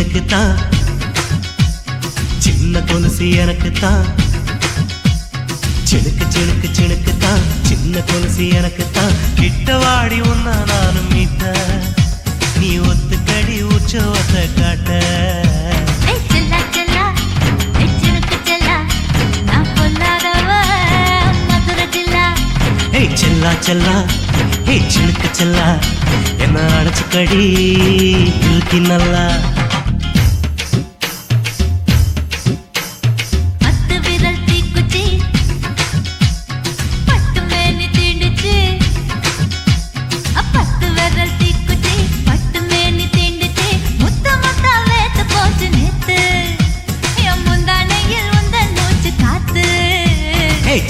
எனக்குத்தான், சின்ன கொலுசு எனக்குத்தான். சினுக்கு சினுக்கு சினுக்குத்தான், சின்ன கொலுசு எனக்குத்தான். கிட்ட வாடி உன்னா நானும் மீட்ட, நீ ஒத்துக்கடி உற்சவத்தை காட்ட. செல்லா செல்லா ஹே சினுக்கு செல்லா, என்ன அடைச்சுக்கடி இழுக்கி நல்லா.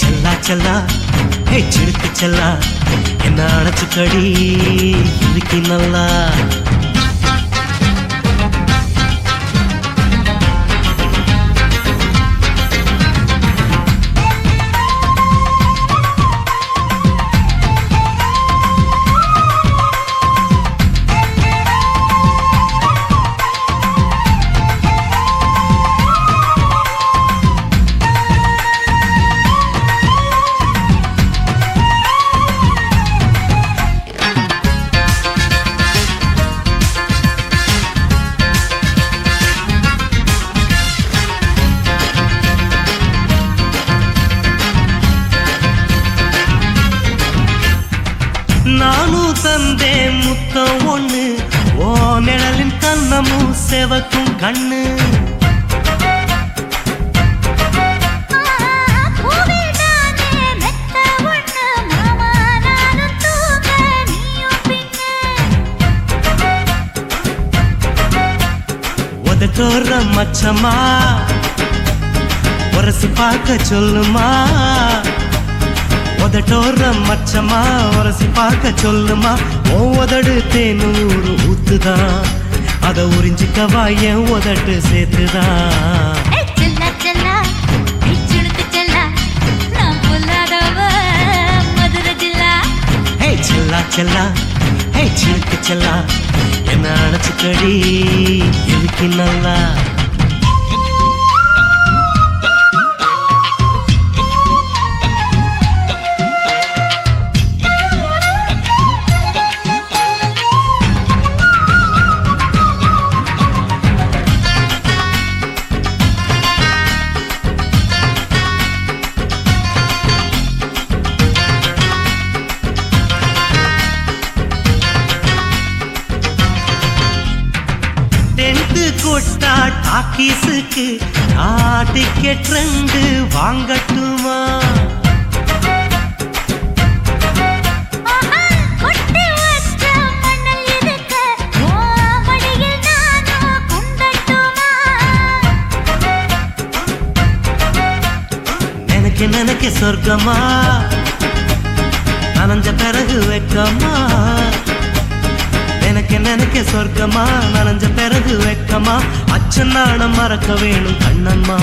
செல்லா செல்லா ஹே சினுக்கு செல்லா, என்ன அடைச்சுக்கடி இழுக்கி நல்லா. நானும் தந்தே முத்தம் ஒண்ணு, ஓ நிழலின் கண்ணமும் செவக்கும் கண்ணு. உதட்டோர மச்சமா உரசி பார்க்க சொல்லுமா, உதட்டோர மச்சமா உரசி பார்க்க சொல்லுமா. உதடு தேனூறு ஊத்துதான், அத உறிஞ்சிக்கவா என் உதட்டு சேர்த்துதான். செல்லா செல்லா ஹே சினுக்கு செல்லா, என்ன அடைச்சுக்கடி இழுக்கி நல்லா. கொட்டா டாக்கீஸுக்கு டிக்கெட் 2 வாங்கட்டுமா? நினைக்க நினைக்க சொர்க்கமா, நனைஞ்ச பிறகு வெக்கமா. எனக்கு நினைக்க சொர்க்கமா, நனைஞ்ச பிறகு வெக்கமா. அச்சம் நாணம் மறக்க வேணும் கண்ணம்மா,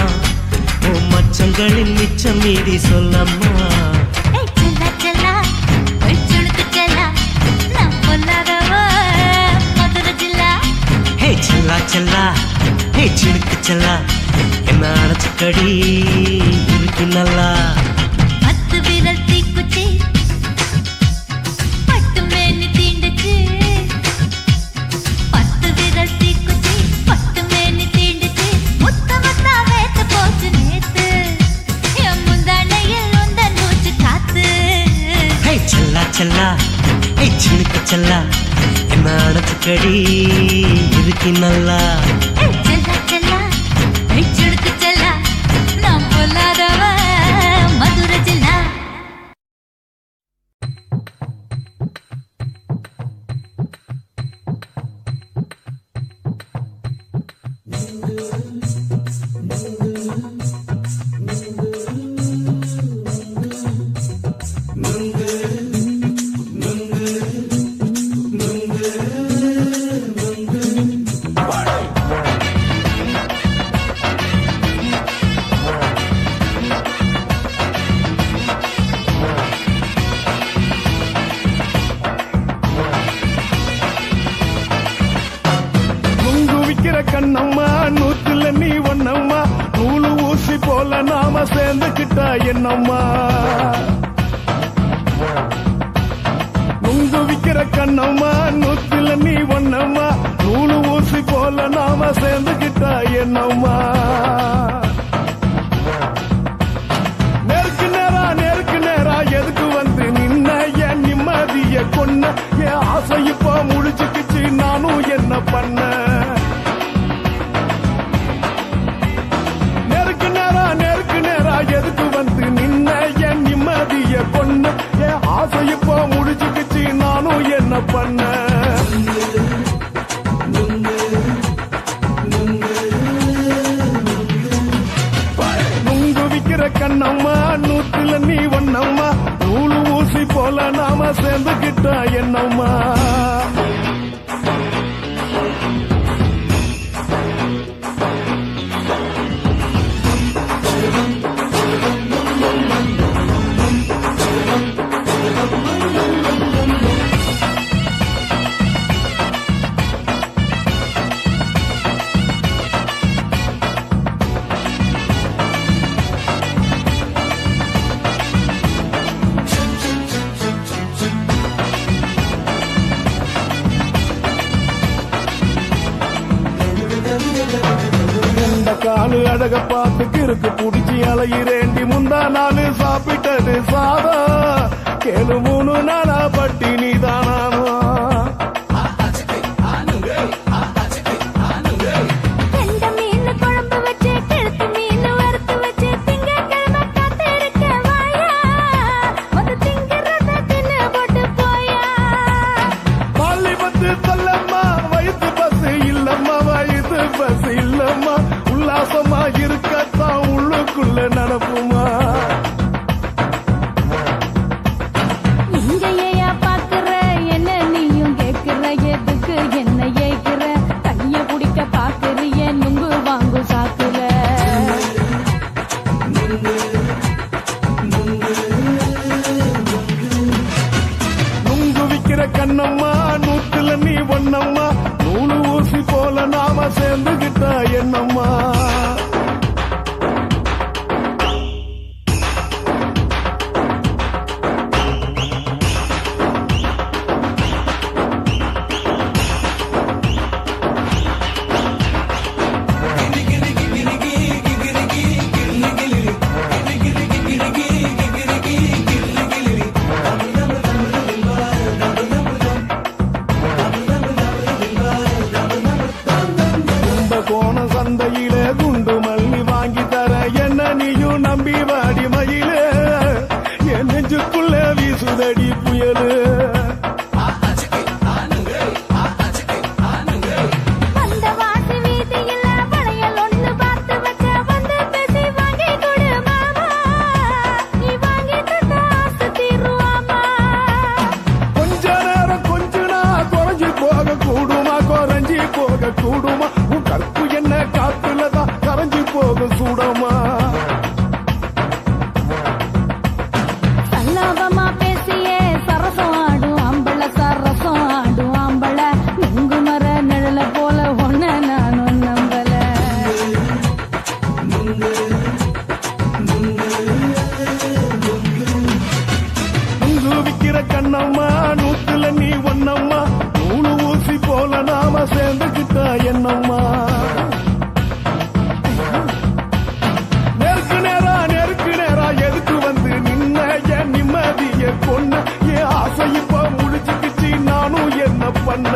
ஓ மச்சங்களின் மிச்சம் மீதி சொல்லம்மா. ஹே செல்லா செல்லா ஹே சினுக்கு செல்லா, என்ன அடைச்சுக்கடி இருக்கு நல்லா. செல்லா ஹே சினுக்கு செல்லா, என்ன அடைச்சுக்கடி இருக்கு நல்லா. கண்ணம்மா நூத்துல நீ ஒன்னம்மா நூலு ஊசி போல நாம சேர்ந்துக்கிட்டா என்னம்மா நுங்கு விக்கிற கண்ணம்மா நூத்துல நீ ஒன்னம்மா நூலு ஊசி போல நாம சேர்ந்துக்கிட்டா என்னம்மா நேருக்கு நேரா எதுக்கு வந்து நின்ன என் நிம்மதிய கொன்ன என் ஆசை இப்ப முடிச்சுக்கிச்சு நானும் என்ன பண்ண நேருக்கு நேரா எதுக்கு வந்து நின்ன என் நிம்மதிய கொன்ன என் ஆசை இப்ப முடிச்சுக்கிச்சு நானும் என்ன பண்ண நுங்கு விக்கிற கண்ணம்மா நூத்துல நீ ஒன்னம்மா நூலு ஊசி போல நாம சேர்ந்துக்கிட்டா என்னம்மா காலு அழக பார்த்துக்கு இருக்கு புடிச்சி அலையிறேண்டி முந்தா நாலு சாப்பிட்டது சாதா கேளு 3 நாளா பட்டினி தானாமா உல்லாசமா இருக்கத்தான் உள்ளுக்குள்ள நடப்புமா இங்கேயா பாக்குற என்ன நீயும் கேக்குற எதுக்கு என்ன ஏக்குற கைய குடிக்க பாக்குறிய நுங்கு வாங்கு சாக்குற நுங்கு விக்கிற கண்ணம்மா நூத்துல நீ ஒன்னம்மா நூலு ஊசி போல நாம சேர்ந்துகிட்டா என்னம்மா சந்தையில குண்டு மல்லி வாங்கி தர என்ன நீயும் நம்பி வாடி மயில என் நெஞ்சுக்குள்ள வீசுதடி புயலு கொஞ்ச நேரம் கொஞ்சனா குறைஞ்சி போக கூடுமா குறைஞ்சி போக கூடுமா உன் கற்பு என்ன காத்துலதான் கரைஞ்சி போக சூடமா சல்லாபமா பேசியே சரசம் ஆடும் அம்பள சரசம் ஆடும் அம்பள நுங்கு மர நிழல போல ஒன்ன நானும் நம்பல நுங்கு விக்கிற கண்ணம்மா நூத்துல நீ ஒன்னம்மா நூலு ஊசி போல நாம சேர்ந்துக்கிட்டா என்னம்மா நேருக்கு நேரா எதுக்கு வந்து நின்ன என் நிம்மதிய கொன்ன என் ஆசை இப்ப முடிச்சுக்கிச்சு நானும் என்ன பண்ண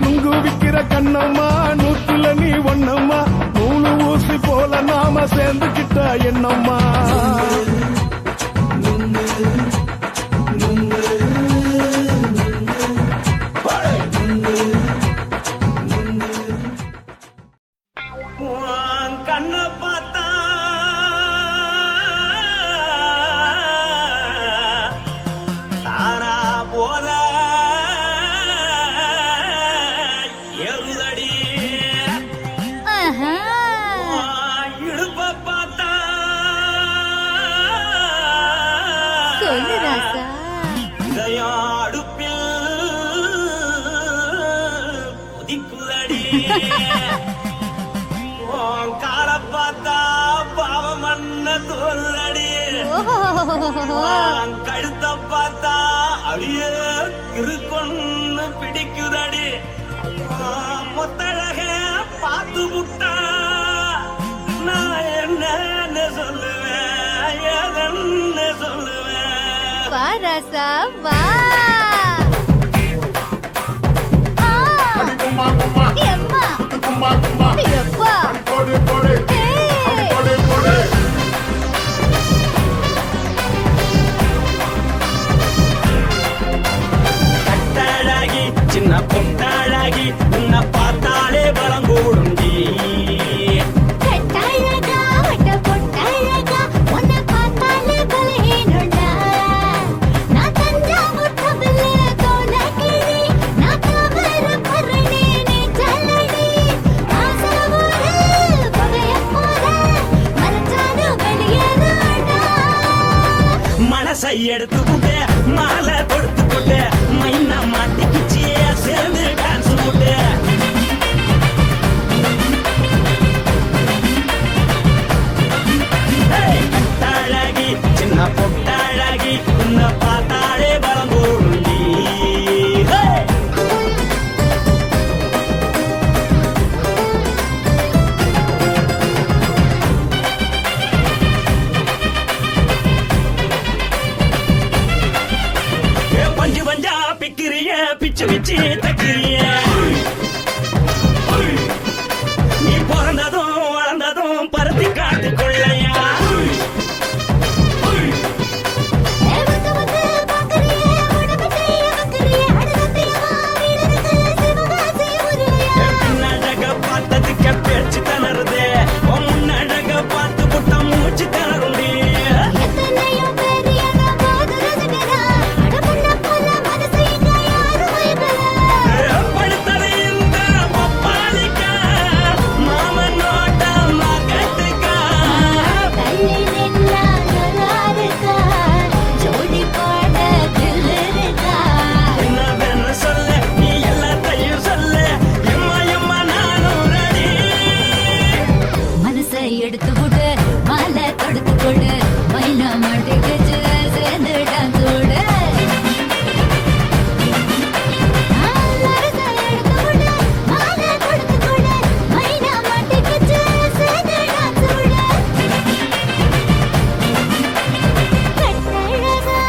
நுங்கு விக்கிற கண்ணம்மா நூத்துல நீ ஒன்னம்மா நூலு ஊசி போல நாம சேர்ந்துக்கிட்டா என்னம்மா கண்ண பார்த்தா தாரா போல எருதடி இடுப்ப பார்த்தா சொல்லு ராசா இதயம் அடுப்பில் உன் கால பார்த்தா பாவம் மண்ண தோல்லடி உன் கழுத்த பார்த்தா அடியே இருக்குன்னு பிடிக்குதடி முத்தழக பார்த்து விட்டா நான் என்ன சொல்லுவேன் ஏதென்ன சொல்லுவேன் வா ராசா வா கும்மா கும்மா எம்மா கும்மா கும்மா எப்பா போடு போடு ஏய் போடு போடு கட்டாழகி சின்ன பொட்டாழகி உன்னை பார்த்தாலே பலம் கூடுண்டி கட்டழகா வட்ட பொட்டழகா உன்னை பார்த்தாலே பலஹீனடா நான் தஞ்சாவூர் தவிலே தோலகிரி நான் தவற பரணி நீ சல்லடி ஆசவூரு பகைய போற மனசாரு வெளியேறாடா மனசை எடுத்துக்கிட்டே மாலை கொடுத்துக்கிட்டே மைனா மாட்டிக்கிச்சே சேர்ந்து டான்ஸ் போட்டு கட்டாழகி சின்ன பொட்டாழகி உன்னை பார்த்தாலே பலம் கூடுண்டி பஞ்சு பஞ்சா பிக்கிறிய பிச்சு பிச்சு தக்கிறிய நீ பிறந்ததும் வளர்ந்ததும் பருத்தி காட்டு கொள்ளையா வந்து வந்து பாக்கறியே உடம்பத்தைய வக்கறியே அடுத்தத்தையமா வீடருக்கு சிவகாசி உருளையா பின்னழக பார்த்ததுக்கு பேச்சு தளருது உன் முன்னழக பார்த்து புட்ட மூச்சு தளருண்டி எத்தனையோ பேர் என்ன போது ரசிக்கிறா அடமுள்ள போல மனசு இங்க யாரும் வைக்கல படுத்தது இந்த பப்பாளிக்கா மாமன் நோட்ட மகட்டுக்கா கல்லி நின்னா நல்லாருக்கா ஜோடி பாட தில்லிருக்கா என்னவென்னு சொல்ல நீ எல்லாத்தையும் சொல்ல எம்மா எம்மா நானும் ரெடி மனசை எடுத்து விடு மாலை தொடுத்து கொடு மைனா மாட்டிக்கிச்சு சேர்ந்து டான்ஸ் விடு மனசை எடுத்து விடு மாலை தொடுத்து கொடு மைனா மாட்டிக்கிச்சு சேர்ந்து டான்ஸ் விடு கட்டழகா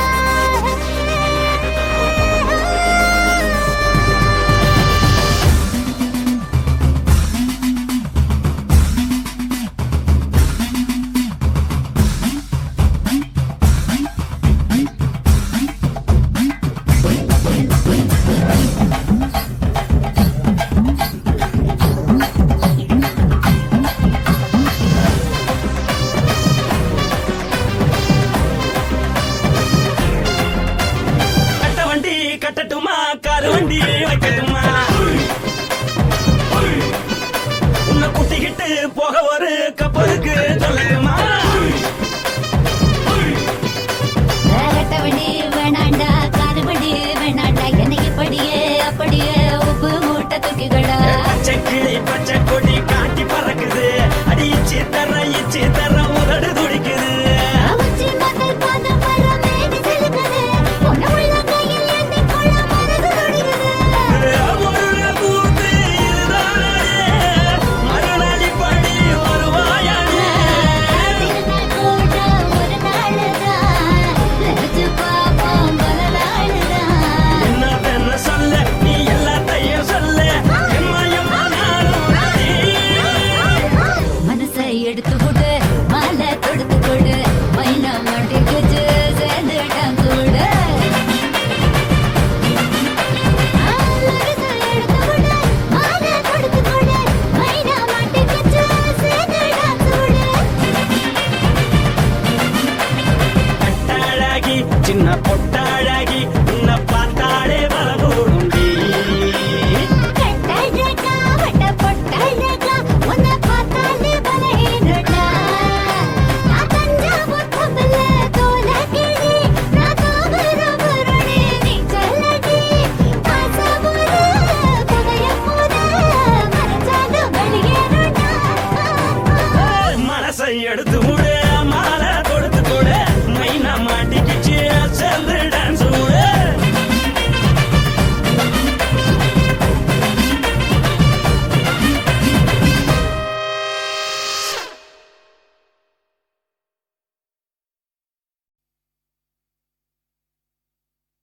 மால தொடுத்து தொடு மைனா மாட்டிக்கிச்சு சேர்ந்து டான்ஸ் ஓடு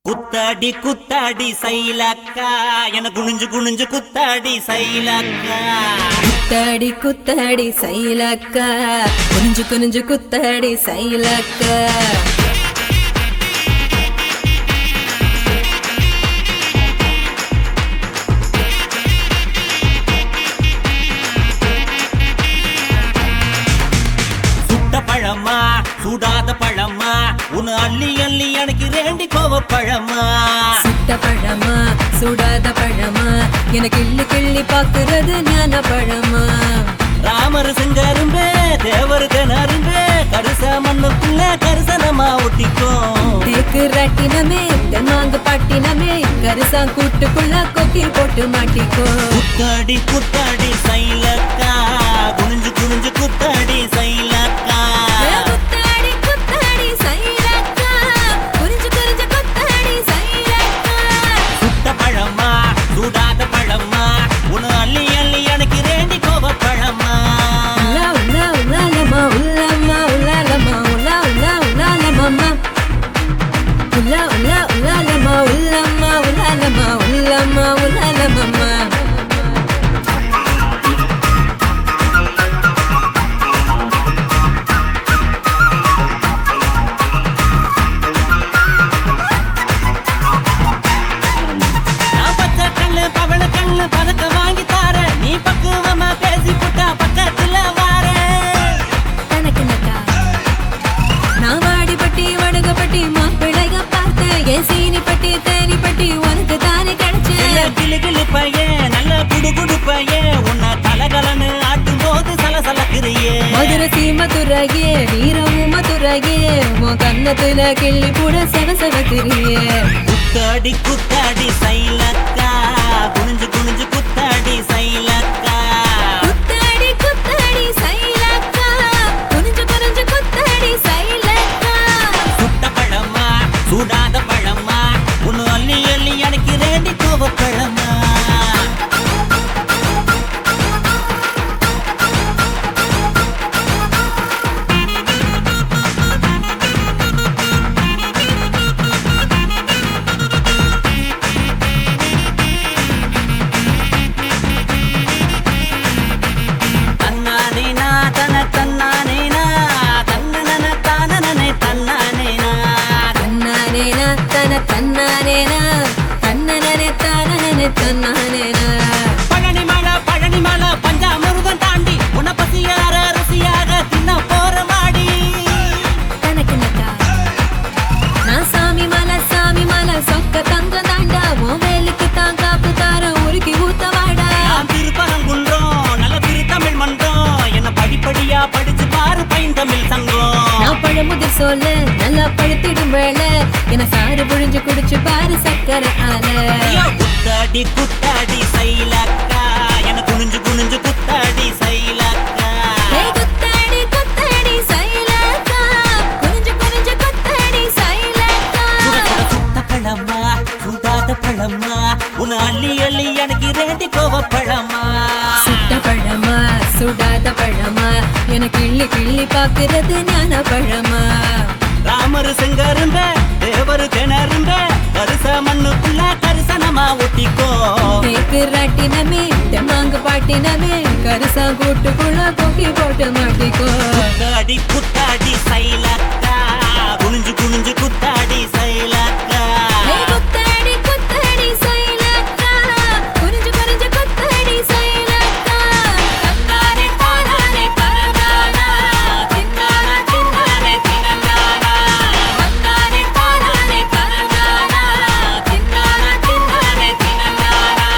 குத்தாடி குத்தாடி சைலக்கா என குனிஞ்சு குனிஞ்சு குத்தாடி சைலக்கா குத்தாடி குத்தாடி சைலக்கா குனிஞ்சு குனிஞ்சு குத்தாடி சைலக்கா சுட்ட பழமா சுடாத பழமா உன்னை அள்ளி அள்ளி எனக்கு ரெண்டி கோவ பழமா சுட்ட பழமா சுடாத பழமா எனக்கு கிள்ளி கிள்ளி பாக்குறது ஞான பழமா ராமர் செஞ்சாரும்பே தேவர் தினரும்பே கருசா மண்ணுக்குள்ள கரிசனமா ஒட்டிக்கும் தேக்கு ராட்டினமே தென்மாங்கு பாட்டினமே கரிசா கூட்டுக்குள்ள கொக்கி போட்டு மாட்டிக்கோ குத்தாடி குத்தாடி சைலக்கா குனிஞ்சு குனிஞ்சு குத்தாடி சைலக்கா குத்தாடி குத்தாடி சைலக்கா குனிஞ்சு குனிஞ்சு குத்தாடி சைலக்கா சுட்ட பழமா சுடாத பழமா உன்னை அள்ளி அள்ளி எனக்கு ரெண்டி கோவ பழமா உலா உலா உலாலமா உலாமா உலாலமா உலா உலா உலாலமா உலா உலா உலாலமா உலாமா உலாலமா உலாமா உலாலமா நான் பச்சை கண்ணு பவள கண்ணு பதக்க வாங்கி தார நீ பக்குவமா பேசி புட்டா பக்கத்துல வார தனக்கு நக்கா நான் வாடிப்பட்டி வடுகப்பட்டி மாப்பிள்ளைய பார்த்தேன் என் சீனிப்பட்டி தேனிப்பட்டி உனக்கு தானே கிடைச்சேன் கிளு கிளு பையன் நல்ல குடு குடு பையன் உன்னை கலகலன்னு ஆட்டும் போது சலசலக்கிறியே மதுரை சீமதுரையே வீரமும் மதுரையே உன் கன்னத்துல கிள்ளி கூட செவசவக்கிறியே குத்தாடி குத்தாடி சைலக்கா குனிஞ்சு குனிஞ்சு குத்தாடி சைலக்கா குத்தாடி குத்தாடி சைலக்கா குனிஞ்சு குனிஞ்சு குத்தாடி சைலக்கா சுட்ட பழமா சுடாத பழமா உன்னு அள்ளி அள்ளி எனக்கு ரெண்டி கோவ பழமா தன்னானேனா தன தன்னானேனா தன்னன தானனனை தன்னானேனா தன்னானேனா தன தன்னானேனா தன்னனனே தானனனே தன்னானேனா பழனி மலை பஞ்சாமிருதம் தாண்டி உன்னை பசியார ருசியாக தின்ன போற மாடி தனக்கு நக்கா நான் சாமி மலை சொக்க தங்கம் தாண்டா உன் வேலுக்கு தான் காப்பு தார உருக்கி ஊத்த வாடா நான் திருப்பரங்குன்றோம் நல்ல திருத்தமிழ் மன்றம் என்ன படிப்படியா படிச்சு பாரு பைந்தமிழ் சங்கம் நான் பழமுதிர் சொல்ல நல்லா பழுத்திடும் வேளை என சாறு புழிஞ்சு குடிச்சு பாரு சக்கரை ஆல ஐயோ, குத்தாடி குத்தாடி சைலக்கா என குனிஞ்சு குனிஞ்சு குத்தாடி சைலக்கா குத்தாடி குத்தாடி சைலக்கா குனிஞ்சு குனிஞ்சு குத்தாடி சைலக்கா சுட்ட பழமா சுடாத பழமா உன்னை அள்ளி அள்ளி எனக்கு ரெண்டி கோவ பழமா சுட்ட பழமா சுடாத பழமா எனக்கு கிள்ளி கிள்ளி பாக்குறது ஞான பழமா ராமர் செங்கருந்த தேவர் திணறுந்த கருச மண்ணுக்குள்ள கரிசனமா ஒட்டிக்கோ தேக்கு ராட்டினமே தெம்மாங்கு பாட்டினமே கரிசா கூட்டுக்குள்ள கொக்கி போட்டு மாட்டிக்கோ குத்தாடி குத்தாடி சைலக்கா குனிஞ்சு குனிஞ்சு குத்தாடி சைலக்கா குத்தாடி குத்தாடி சைலக்கா குனிஞ்சு குனிஞ்சு குத்தாடி சைலக்கா தன்னானே தானானே தரதானா தின்னானா தின்னானே தினந்தானா தன்னானே தானானே தரதானா தின்னானா தின்னானே தினந்தானா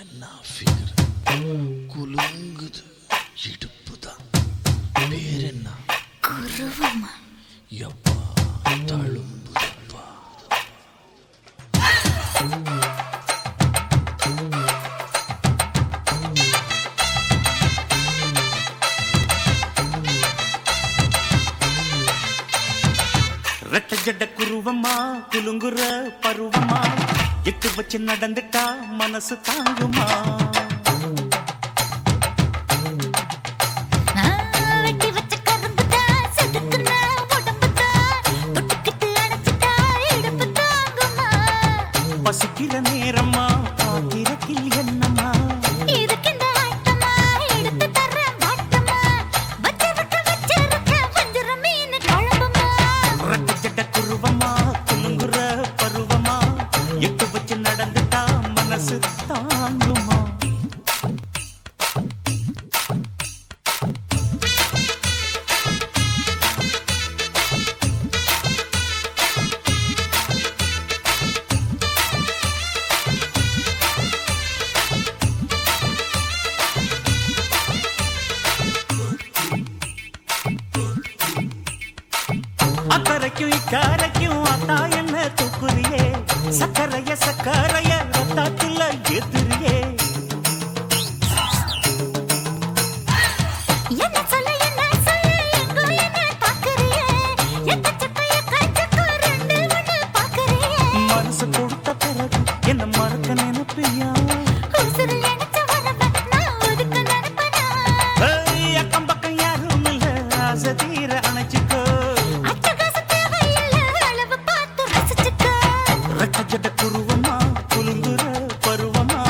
என்ன ஃபிகர் குலுங்குது இடுப்பு தான் பேர் என்ன எப்பா தழும்புதப்பா குலுங்குற பருவமா எட்டு வச்சு நடந்துட்டா மனசு தாங்குமா பசிக்கிற நேரம்மா பாத்திரத்தில் என்னம்மா ரெட்டை குருவமா குலுங்குற பருவமா எட்டு வச்சு நடந்துட்டா மனசு தாங்குமா அக்கரைக்கும் இக்கரைக்கும் அத்தா என்ன தூக்குறியே சக்கரைய சக்கரைய ரத்தாத்துல ஏத்துறியே மனசு கொடுத்த பிறகு என்ன மறக்க நினைப்பியா அக்கம் பக்கம் யாரும் இல்ல ஆசை தீர அணைச்சுக்கோ ரெட்டை குருவமா குலுங்குற பருவமா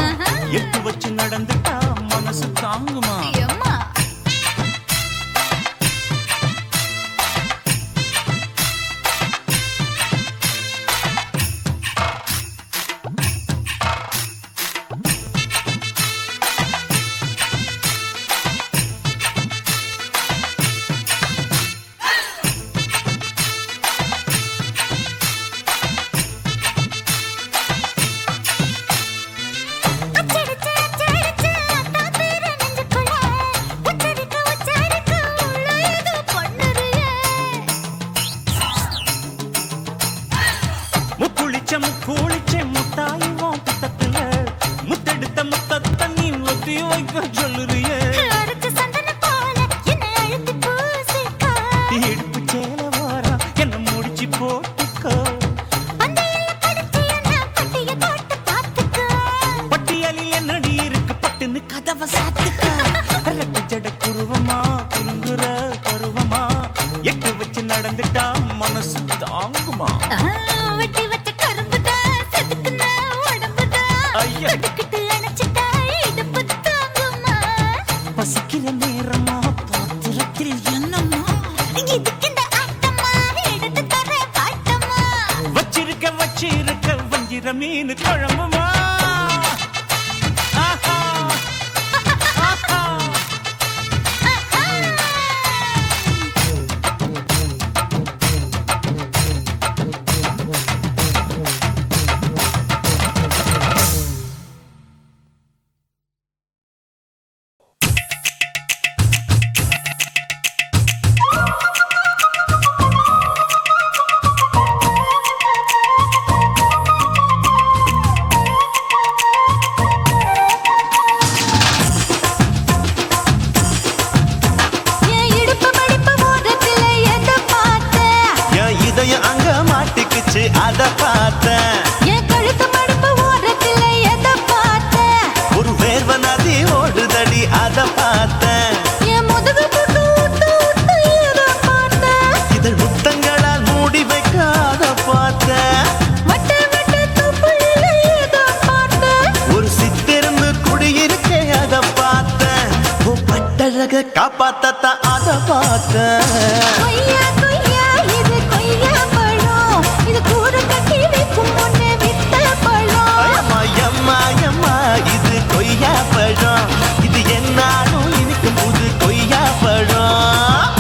எட்டு வச்சு நடந்துட்டா மனசு தாங்குமா முக்குளிச்ச முத்தாயுவோம் பித்தத்துல முத்தெடுத்த முத்தத்தை நீ ஒத்தி வைக்க சொல்லுறியே எடுப்பு சேல வாரா என்ன முடிச்சு போட்டுக்கோ பட்டியலில் என்னடி இருக்கு பட்டுன்னு கதவை சாத்துக்கோ ரெட்டை குருவமா குலுங்குற பருவமா எட்டு வச்சு நடந்துட்டா மனசு தாங்குமா பசிக்கிற நேரமா பாத்திரத்தில் என்னம்மா வச்சிருக்க வஞ்சிர மீன் குழம்புமா அத பார்த்தேன் என் கழுத்து மடுப்பு ஓரத்துல எதை பார்த்தேன் ஒரு வேர்வ நதி ஓடுதடி அத பார்த்தேன் என் முதுகு புட்டு விட்டு விட்டு எதை பார்த்தேன் இதழ் முத்தங்களால் மூடி வைக்க அத பார்த்தேன் வட்ட வட்ட தொப்புள்ள எதை பார்த்தேன் ஒரு சித்திருந்து குடியிருக்க அத பார்த்தேன் பட்டழக காப்பாத்தத்தான் அத பார்த்தேன் கொய்யா கொய்யா இது கொய்யா பழம் இது கூட கட்டி வைக்கும் முன்னே வித்த பழம் எம்மா இது கொய்யா பழம் இது என்னாலும் இனிக்கும் புது கொய்யா பழம்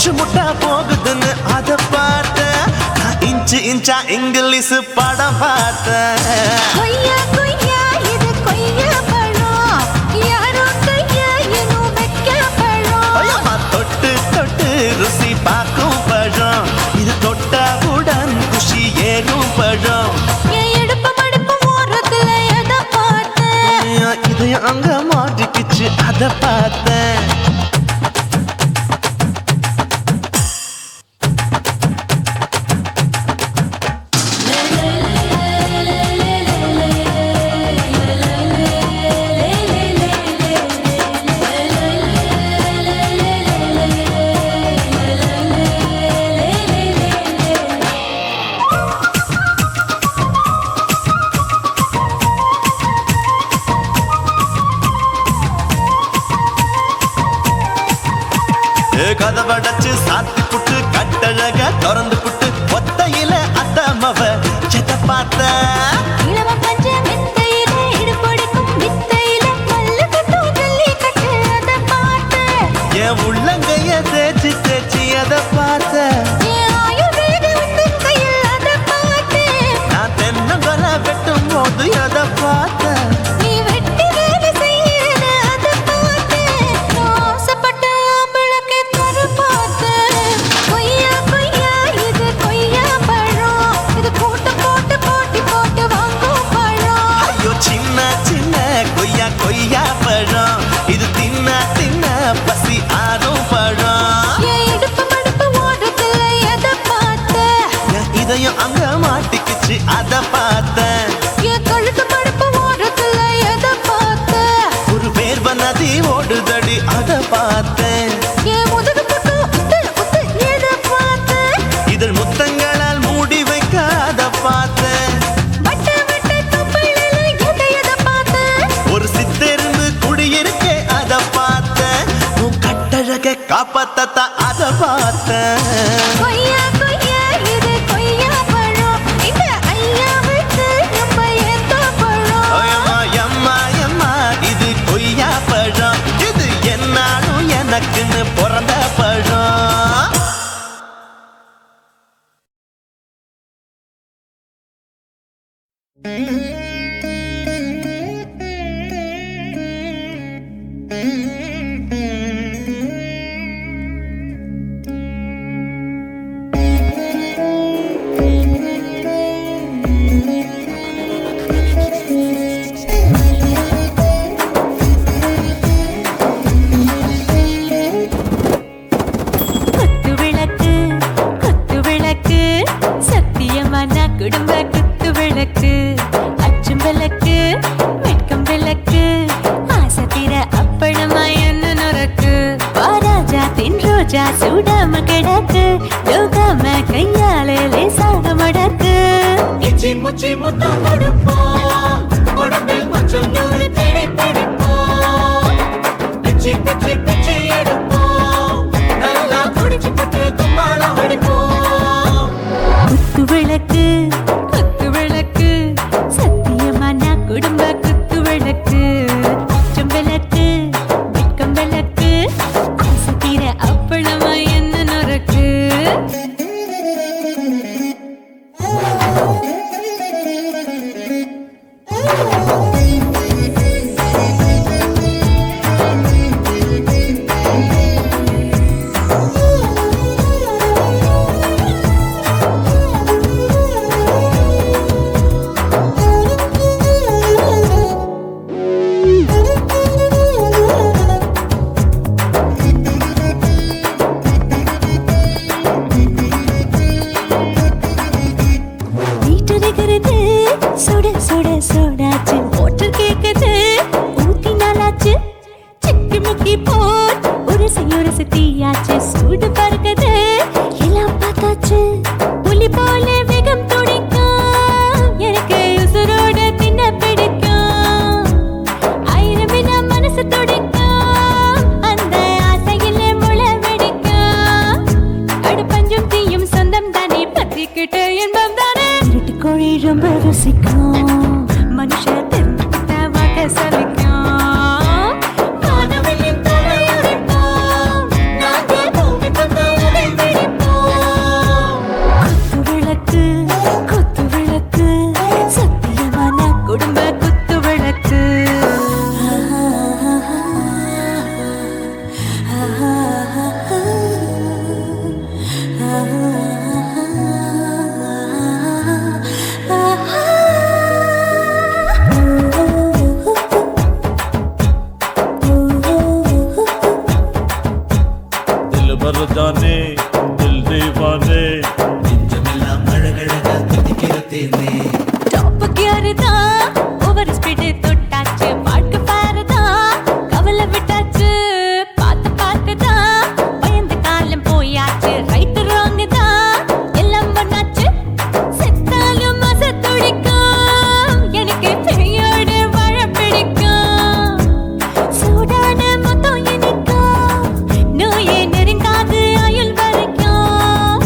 மூச்சு முட்டா போகுதுன்னு அத பார்த்தேன். நான் இன்ச்சு இன்ச்சா இங்கிலீஷ் படம் பார்த்தேன். கொய்யா கொய்யா இது கொய்யா பழம், யாரோ கையா இன்னும் வைக்க பழம். தொட்டு தொட்டு ருசி பார்க்கும் பழம், இது தொட்டவுடன் குஷி ஏறும் பழம். என் இடுப்பு மடுப்பு ஓரத்துல எதை பார்த்தேன், இதயம் அங்க மாட்டிக்கிச்சு அத பார்த்தேன். கதவடைச்சு சாத்தி புட்டு கட்டழக திறந்து புட்டு ஒத்தையில அத்தமவ செத்த பார்த்த. இளவ பஞ்ச மெத்தையில இடுப்பொடிக்கும் வித்தையில மல்லு கட்டும் ஜல்லி கட்டு அதை பார்த்தேன். என் உள்ளங்கைய தேய்ச்சி தேய்ச்சி அதை பார்த்த. என் ஆயுர்வேத உந்தன் கையில் அதை பார்த்தேன். நான் தென்னங்கொலை வெட்டும் போது அதை பார்த்த. நீ வெட்டி வேலை செய்யறத அதை பார்த்தேன். ஆசைப்பட்ட ஆம்பளுக்கு தர பார்த்தேன். கொய்யா கொய்யா இது கொய்யா பழம், இது கூட்டு போட்டு போட்டி போட்டு வாங்கும் பழம். ஐயோ சின்ன சின்ன கொய்யா கொய்யா பழம், இது தின்ன தின்ன பசி ஆறும் பழம். என் இடுப்பு மடுப்பு ஓரத்துல எதை பார்த்தேன், என் இதயம் அங்க மாட்டிக்கிச்சு அத பார்த்தேன். என் கழுத்து மடுப்பு ஓரத்துல எதை பார்த்தேன், ஒரு வேர்வ நதி ஓடுதடி அத பார்த்தேன். என் முதுகு புட்டு உத்து உத்து எதை பார்த்தேன், இதழ் முத்தங்களால் மூடி வைக்க அத பார்த்தேன். வட்ட வட்ட தொப்பையில எதை பார்த்தேன், ஒரு சித்தெருந்து குடியிருக்கே அத பார்த்தேன். உன் கட்டழக காப்பாத்தத்தா அத பார்த்தேன். கொய்யா கொய்யா இது கொய்யா பழம், இந்த ஐயாவுக்கு நம்ம ஏத்த பழம். அம்மா எம்மா எம்மா இது கொய்யா பழம், இது என்னாலும் எனக்குன்னு பிறந்த பழம். குத்து விளக்கு சத்தியமான குடும்ப குத்து விளக்கு, அச்சும் விளக்கு வெட்கம் விளக்கு, ஆசை தீர அப்பளமா என்ன நுறக்கு, வாராஜா தின் ரோஜா சூடாம கிடக்கு, யோகாம கையாலே லேசாக மடக்கு. இச்சி முச்சி முத்தம் கொடுப்போம், உடம்பில் மச்சம் நூறு தேடி பிடிப்போம். பிச்சி பிச்சி பிச்சி எடுப்போம், நல்லா குடிச்சு புட்டு கும்மாளம் அடிப்போம். குத்து விளக்கு சத்தியமான குடும்ப குத்து விளக்கு, அச்சம் விளக்கு வெட்கம் விளக்கு, ஆசை தீர அப்பளமா என்ன நுறக்கு. வீட்டருகிறது சுட சுட சோடாச்சு, மோட்டர் கேக்குது ஊத்தி நாளாச்சு, சிக்கி முக்கி போல் உரசி தீயாச்சு, சூடு பறக்குது எல்லாம் பார்த்தாச்சு, புலி போல வேகம் துடிக்கும், எனக்கு உசுரோட தின்ன பிடிக்கும், ஆயிரம் வினா மனசு துடிக்கும், அந்த ஆசையில முளை வெடிக்கும், அடுப்பஞ்சும் தீயும் சொந்தம் தானே பத்திக்கிட்டு இன்பம் தானே, இருட்டு கோழி ரொம்ப ருசிக்கும், மனுஷ தெரிஞ்சுக்கிட்ட வாட்ட சலிக்கும், வானவெளியின் தலையுடைப்போம், நாங்கள் பூமி பக்கம் மருதானே தில் தீவானே நெஞ்சமெல்லாம் அழகழகா துதிக்கிற தேனே டாப் கியர் தான் ஓவர் ஸ்பீட் தொட்டாச்சு வாழ்க்கை பாரு தான் கவலை விட்டாச்சு பார்த்து பார்த்து தான் பயந்து காலம் போயாச்சு ரைட் ராங் தான் எல்லாம் பண்ணாச்சு செத்தாலும் மச துடிக்கும் எனக்கு பெரியோடு வாழ பிடிக்கும் சூடான மொத்தம் எனக்கும் நோயே நெருங்காது ஆயுள் வரைக்கும்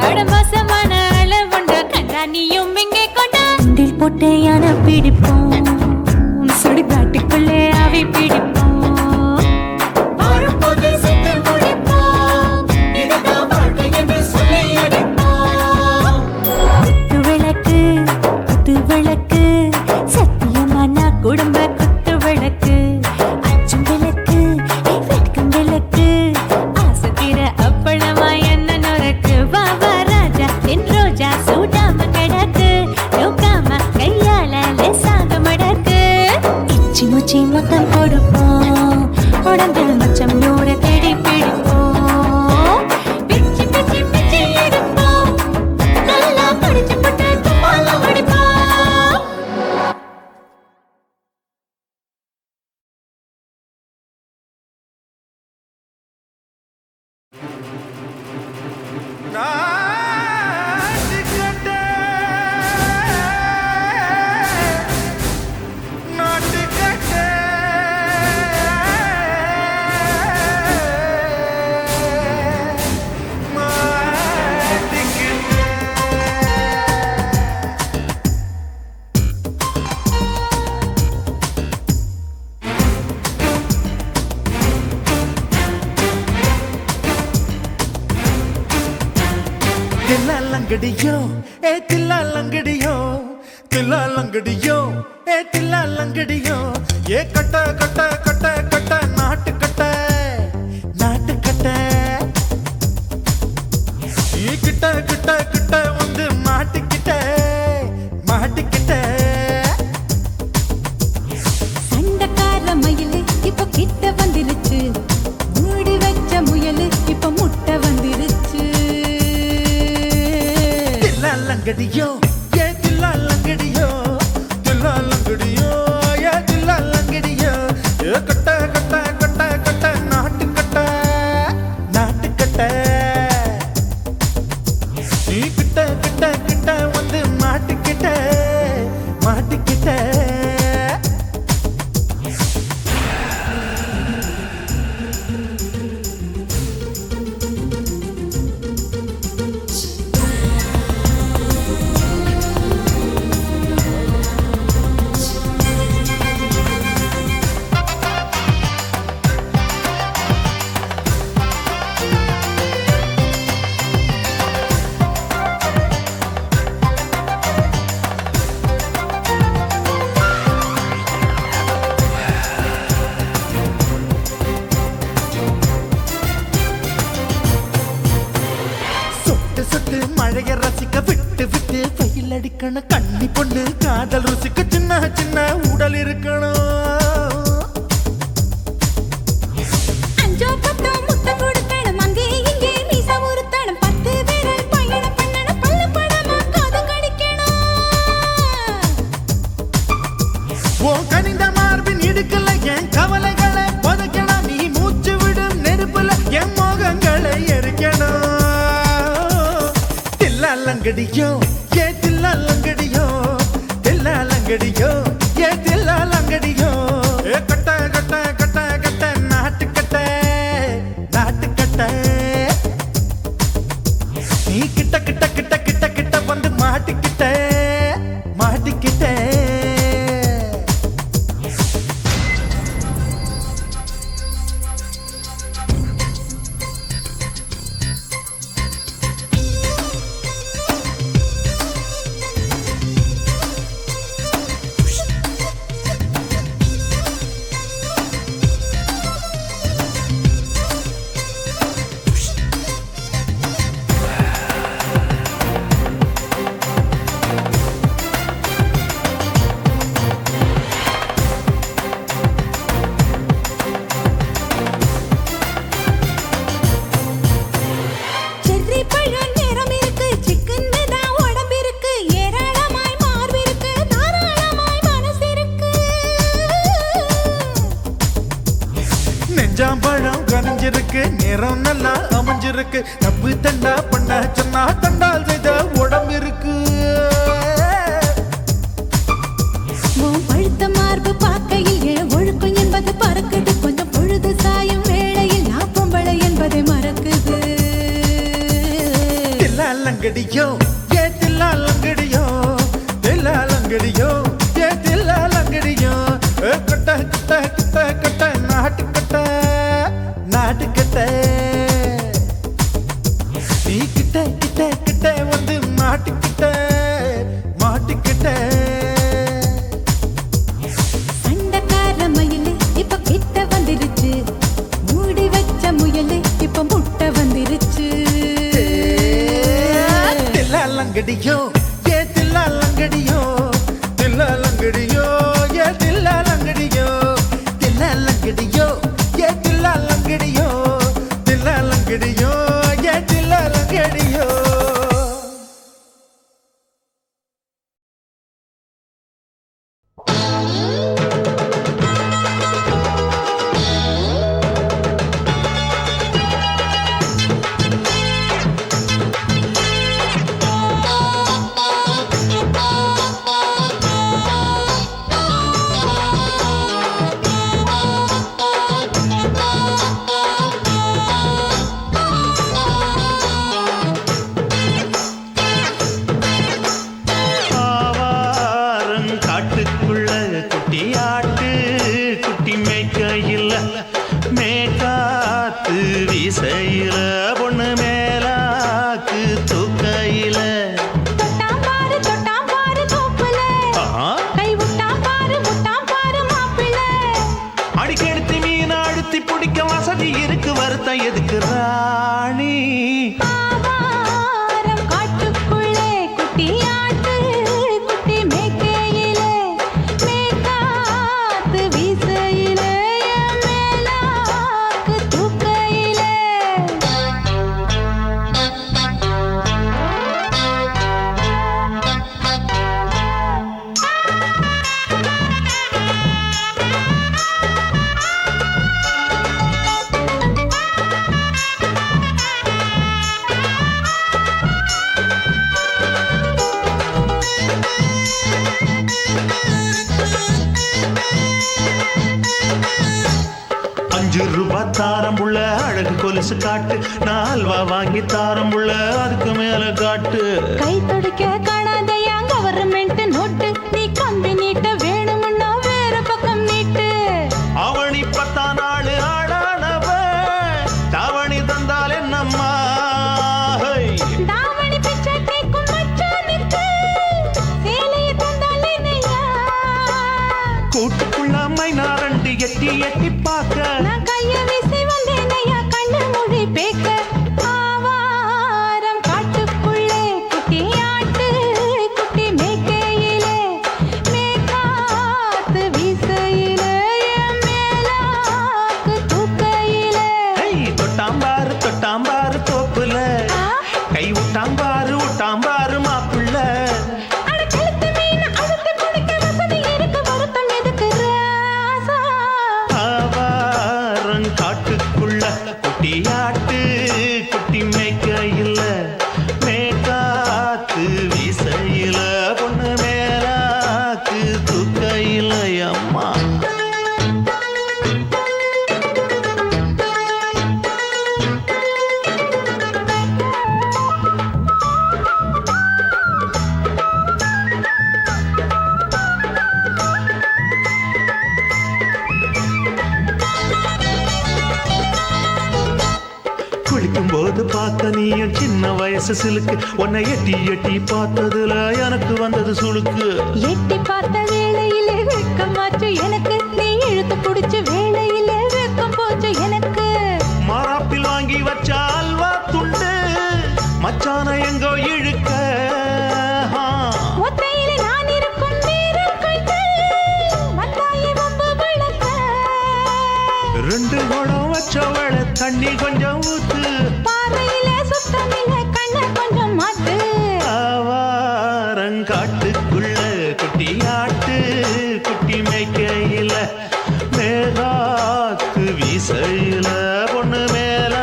அடமோசமான அளவுண்ட கண்டா நீயும் இங்கே கொண்டா தில் போட்டு யானை பிடிப்போம் சுடுகாட்டுக்குள்ளே அவை பிடிப்போம் வாழும்போது செத்து முடிப்போம் இதுதான் வாழ்க்கை என்று சொல்லி அடிப்போம் குத்து விளக்கு சத்தியமான குடும்ப குத்து விளக்கு அச்சும் விளக்கு வெட்கும் விளக்கு ஆசத்திர அப்பளமா என்ன நுறக்கு வாவா ராஜா என் ரோஜா சூடாம கிடக்கு நோக்காம கையால லேசாக மடக்கு இச்சி முச்சி மொத்தம் கொடுப்போம் உடம்பில் மச்சம் நூற தேடி பிடிப்போம் பிச்சி பிச்சி பிச்சி எடுப்போம் நல்லா படிச்சு போட்டு துப்பால அடிப்போம் தில்லாலங்கடியோ ஏ தில்லாலங்கடியோ தில்லாலங்கடியோ ஏ தில்லாலங்கடியோ ஏ கட்ட கட்ட கட்ட கட்ட நாட்டு கட்ட நாட்டு கட்ட நீ கிட்ட கிட்ட கிட்ட வந்து மாட்டிக்கிட்ட மாட்டிக்கிட்ட சண்டக்கார மயிலு இப்ப கிட்ட வந்துருச்சு மூடி வச்ச முயலு இப்ப முட்டை வந்துருச்சு தில்லாலங்கடியோ ஏ தில்லாலங்கடியோ தில்லாலங்கடியோ ஏ தில்லாலங்கடியோ ஏ கட்ட கட்ட கட்ட கட்ட நாட்டு கட்ட நாட்டு கட்ட நீ கிட்ட கிட்ட கிட்ட வந்து மாட்டிக்கிட்ட மாட்டிக்கிட்ட சொட்டு சொட்டு மழைய ரசிக்க விட்டு விட்டு வெயில் அடிக்கணும் கண்ணி பொண்ணு காதல் ருசிக்க சின்ன சின்ன உடல் இருக்கணும் அஞ்சோ பத்தோ முட்டை கொடுக்கணும் அங்கே இங்கே மீசா உருத்தணும் 10 பேரல் பயணம் பண்ணணும் பல்ல படமா காது கடிக்கணும் ஓ கனிந்த மார்பின் இடுக்கல என் கவலைகளை புதைக்கணும் நீ மூச்சு விடும் நெருப்புல என் மோகங்களை எரிக்கணும் தில்லாலங்கடியோ ஏ தில்லாலங்கடியோ தில்லாலங்கடியோ ஏ தில்லாலங்கடியோ ஏ கட்ட கட்ட கட்ட கட்ட நாட்டு கட்ட நாட்டு கட்ட நீ கிட்ட கிட்ட கிட்ட கிட்ட கிட்ட வந்து மாட்டிக்கிட்ட மாட்டிக்கிட்ட நேரம் நல்லா அமைஞ்சிருக்கு தப்பு தண்டா பண்ண சொன்னா தண்டால் செய்த உடம்பு இருக்கு பழுத்த மார்பு பார்க்கையில் என் ஒழுக்கம் என்பது பறக்குது கொஞ்சம் பொழுது சாயும் வேளையில் நான் பொம்பளை என்பதை மறக்குது தில்லாலங்கடியோ ஏ தில்லாலங்கடியோ தில்லாலங்கடியோ ஏ தில்லாலங்கடியோ கட்ட கட்ட கட்ட கட்ட நாட்டுக்கட்ட நாட்டுக்கட்ட நீ கிட்ட கிட்ட கிட்ட வந்து மாட்டுக்கிட்ட மாட்டுக்கிட்ட சண்டைக்கார மயிலு இப்ப கிட்ட வந்துருச்சு மூடி வச்ச முயலு இப்ப முட்டை வந்துருச்சு தில்லாலங்கடியோ ஏ தில்லாலங்கடியோ தில்லாலங்கடியோ ஏ தில்லாலங்கடியோ தில்லாலங்கடியோ ஏ தில்லாலங்கடியோ தில்லாலங்கடியோ ஏ தில்லாலங்கடியோ காட்டுக்குள்ள குட்டியாட்டு குட்டி மேய்க்கையில் மேக்காத்து வீசையில பொண்ணு மேலாக்கு தூக்கையில தொட்டாம் பாரு தோப்புல கை விட்டாம் பாரு மாப்பிள்ளை அடிக்கெடுத்து மீன் அழுத்தி பிடிக்க வசதி இருக்கு வருத்தம் எதுக்கு ராணி ஆவாரம் காட்டுக்குள்ளே குட்டியாட்டு குட்டி மேய்க்கையிலே மேய்க்காத்து வீசையிலே என் மேலாக்கு தூக்கையிலே ₹5 தாரம் புள்ள அழகு கொலுசு காட்டு நான் அல்வா வாங்கி தாரம் புள்ள அதுக்கு மேல காட்டு கை துடிக்க காணாதையா கவர்மெண்ட் நோட்டு நீ கம்பி நீட்ட வேணும்னா வேற பக்கம் நீட்டு அவனி 10 நாள் ஆடானவ தாவணி தந்தால் என்னம்மா தாவணி பிச்சை கேக்கும் மச்சானுக்கு சேலைய தந்தாலே நையா கூட்டுக்குள்ள மைனா ரெண்டு எட்டி எட்டி பார்க்க நான் கைய வீசி வந்தேன் ஐயா கண்ணு மொழி பேக்க ஆவாரம் காட்டுக்குள்ளே குட்டியாட்டு குட்டி மேய்க்கையிலே மேய்க்காத்து வீசையிலே என் மேலாக்கு தூக்கையிலே தொட்டாம்பாரு தோப்புல கை விட்டாம்பாரு மாப்பிள்ள அட கழுத்து மீன் அழுத்து குடிக்க வசதி இருக்கு வருத்தம் எதுக்கு ராசா ஆவாரம் காட்டுக்குள்ள குட்டியாட்டு குட்டி மேய்க்கையில் மேற்காத்து வீசையில பொண்ணு மேலாக்கு தூக்கையில் அம்மா குளிக்கும் போது பார்த்த நீயும் சின்ன வயசு சிலுக்கு உன்னை எட்டி எட்டி பார்த்ததுல எனக்கு வந்தது சுளுக்கு எட்டி பார்த்த வேளையிலே வெட்கமாச்சு எனக்கு நீ இழுத்து புடிச்ச வேளையிலே வெட்கம் போச்சு எனக்கு மாறாப்பில் வாங்கி வச்ச அல்வா துண்டு மச்சான எங்கோ இழுக்க ஒத்தையிலே நான் இருக்கும் நேரம் கண்டு வந்தாயே வம்பு விளக்க 2 குடம் வச்சவள தண்ணி கொஞ்சம் ஊத்து பார்வையிலே சுத்தமில்லை கண்ண கொஞ்சம் மாட்டு ஆவாரங்காட்டுக்குள்ள குட்டியாட்டு குட்டி மேய்க்கையில மேலாத்து வீசையில பொண்ணு மேல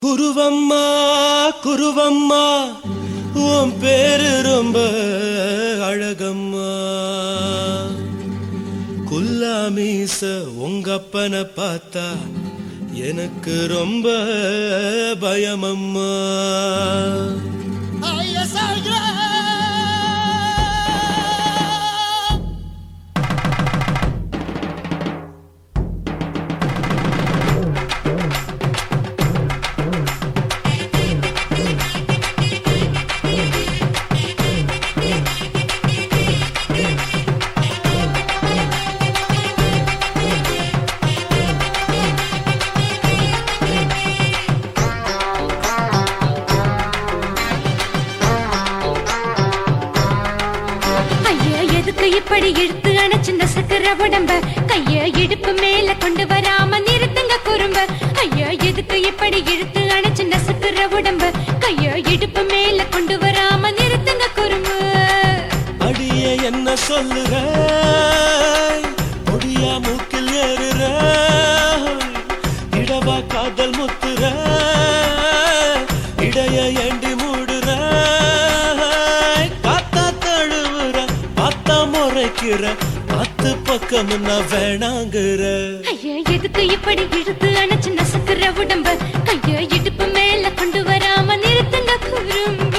குருவம்மா குருவம்மா உன் பேரு ரொம்ப அழகம்மா. குல்லாமீச உங்கப்பனை பார்த்தா எனக்கு ரொம்ப பயமம்மா. இப்படி இழுத்து அணைச்சு நசுக்கிற உடம்ப கைய இடுப்பு மேல கொண்டு வராம நிறுத்துங்க குறும்ப. ஐயா எதுக்கு இப்படி இழுத்து அணைச்சு நசுக்கிற உடம்ப கைய இடுப்பு மேல கொண்டு வராம நிறுத்துங்க குறும்ப. அடிய என்ன சொல்லுற ஒடியா மூக்கில் ஏறுற இடவா காதல் முத்துற இடைய ஏண்டி மூடுற காத்தா தழுவுற பார்த்தா முறைக்கிற பத்து பக்கம் நான் வேணாங்குற. ஐயா எதுக்கு இப்படி இழுத்து அணைச்சு நசுக்கிற உடம்ப கைய இடுப்பு மேல கொண்டு வராம நிறுத்துங்க குறும்ப.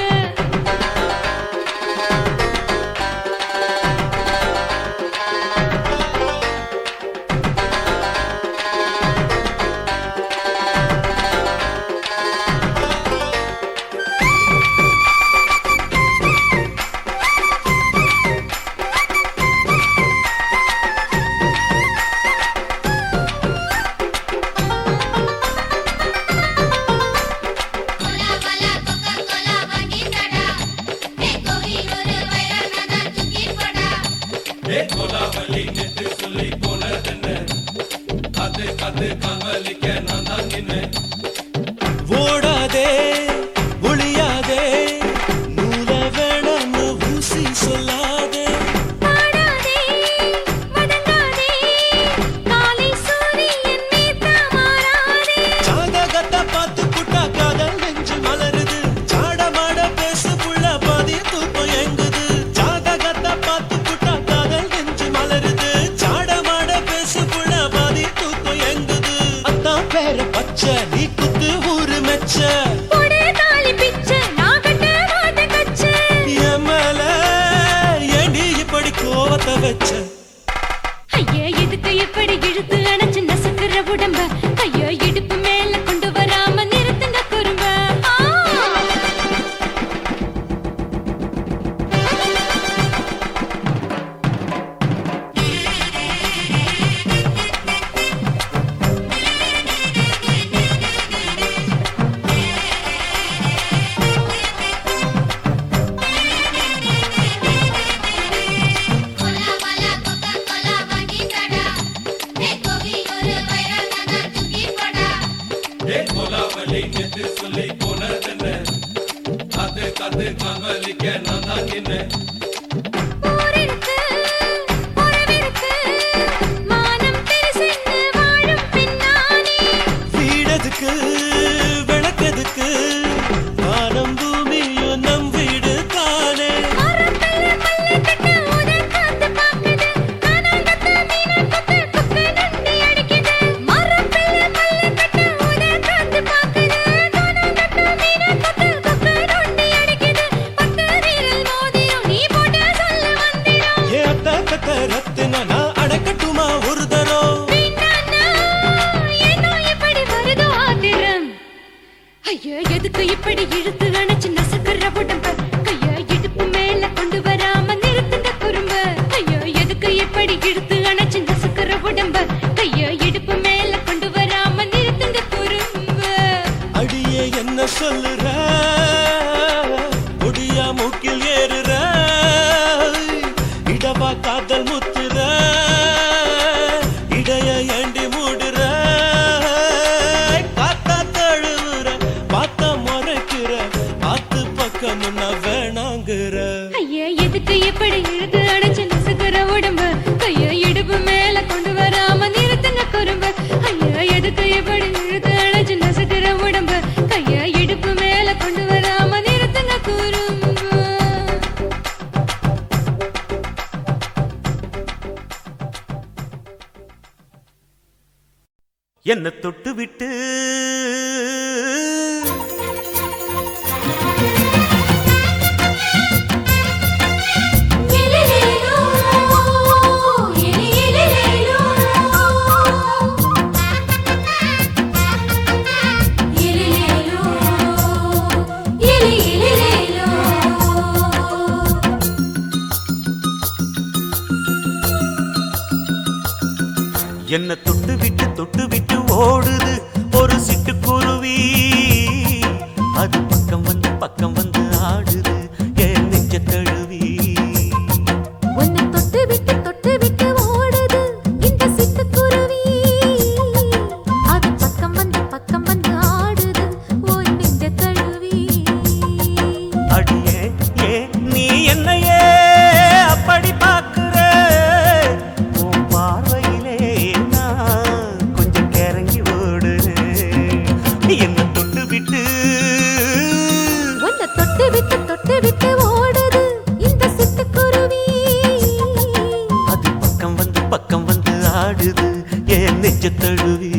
ஓடாதே ஒளியாதே நூல வேணான்னு ஊசி சொல்லாதே ஜாதகத்தை பார்த்து புட்டா காதல் நெஞ்சு மலருது சாடமாட பேசு புள்ள பாதி தூக்கம் எங்குது. ஜாதகத்தை பார்த்து புட்டா காதல் நெஞ்சு மலருது சாடமாட பேசு புள்ள பாதி தூக்கம் எங்குது. அத்தான் பேர பச்சை நீ குத்து ஊரு மெச்ச ஏண்டி இப்படி கோவத்தை வச்ச. ஐயா எதுக்கு இப்படி இழுத்து அணைச்சு நசுக்கிற உடம்ப கைய இடுப்பு மேல கொண்டு வராம நிறுத்துங்க குறும்ப. வீடதுக்கு விளக்கதுக்கு வானம் பூமியும் நம் வீடு தானே. ரத்தினா நான் அடக்கட்டுமா ஒரு தரம். ஐயா எதுக்கு இப்படி இழுத்து அணைச்சு நசுக்கிற உடம்ப கைய இடுப்பு மேல கொண்டு வராம நிறுத்துங்க குறும்ப. ஐயா எதுக்கு இப்படி இழுத்து அணைச்சு நசுக்கிற உடம்ப கைய இடுப்பு மேல கொண்டு வராம நிறுத்துங்க குறும்ப. அடியே என்ன சொல்லுற ஒடியா மூக்கில் ஏறுற இடவா காதல் முத்துற இடைய ஏண்டி மூடுற காத்தா தழுவுற பார்த்தா முறைக்கிற பார்த்து பக்கம் நான் வேணாங்குற. ஐயா எதுக்கு இப்படி இழுத்து அணைச்சு நசுக்கிற உடம்ப கைய இடுப்பு மேல கொண்டு வராம நிறுத்துங்க குறும்ப. ஐயா எதுக்கு இப்படி இழுத்து அணைச்சு நசுக்கிற உடம்ப என்ன தொட்டு விட்டு என்ன தொட்டு விட்டு ஓடுது ஒரு சிட்டுக்குருவி அது பக்கம் வந்து ஆடுது என் நெஞ்ச தழுவி உன்னை தொட்டு விட்டு ஓடுது இந்த சிட்டுக்குருவி அது பக்கம் வந்து ஆடுது உன் நெஞ்ச தழுவி அடியே ஏ நீ என்னையே அப்படி பார்க்கிற உன் பார்வையிலே நான் கொஞ்சம் கிறங்கி ஓடுறேன் என்ன தொட்டு விட்டு உன்னை தொட்டு விட்டு ஓடுது இந்த சிட்டுக்குருவி அது பக்கம் வந்து ஆடுது என் நெஞ்ச தழுவி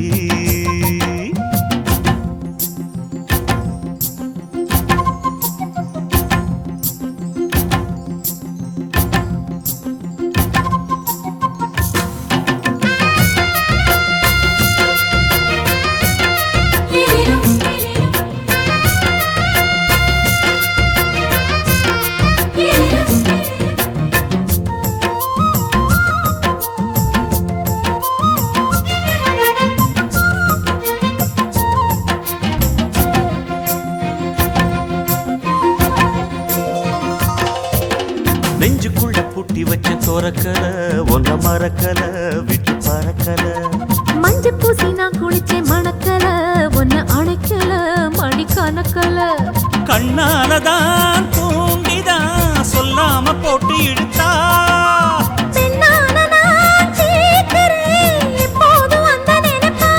நெஞ்சுக்குள்ள பூட்டி வச்ச தோரக்கல ஒன்ன மறக்கல விட்டு பறக்கல மஞ்சள் பூசி நான் குளிச்சேன் மணக்கல உன்னை அணைக்கல மணி கணக்கல கண்ணாலதான் தூண்டிதான் சொல்லாம போட்டு இழுத்தா பெண்ணான நான் கேட்கிறேன் எப்போதும் அந்த நினைப்பா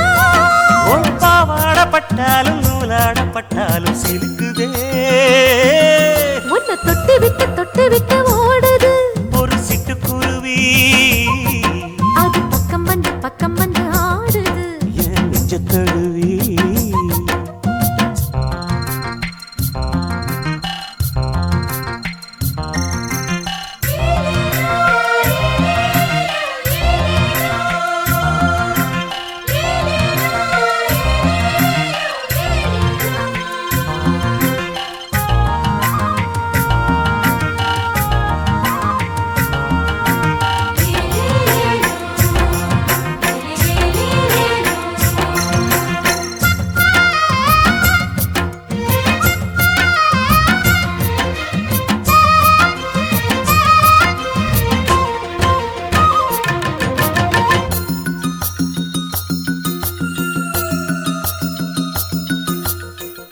உன் பாவாடப்பட்டாலும் நூலாடப்பட்டாலும் சிலுக்குதே உன்னை தொட்டு விட்டு ஓடுது ஒரு சிட்டுக்குருவி அது பக்கம் வந்து ஆடுது என் நெஞ்ச தழுவி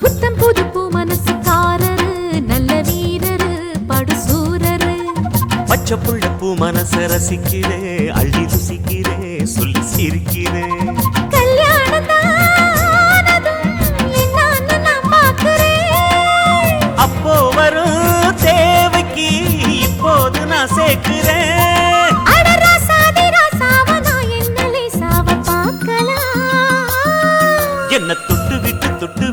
புத்தம் புது பூ மனசுக்காரரு நல்ல வீரரு படுசூரரு பச்சை புள்ள பூ மனச ரசிக்கிறே அள்ளி ருசிக்கிறே சொல்லி சிரிக்கிறே கல்யாணம் தானதும் என்னான்னு நான் பார்க்கிறேன் அப்போ வரும் தேவைக்கு இப்போது நான் சேர்க்கிறேன் அட ராசாதி ராசாவ நான் என்ன லேசாவ பார்க்கலாம் என்ன தொட்டு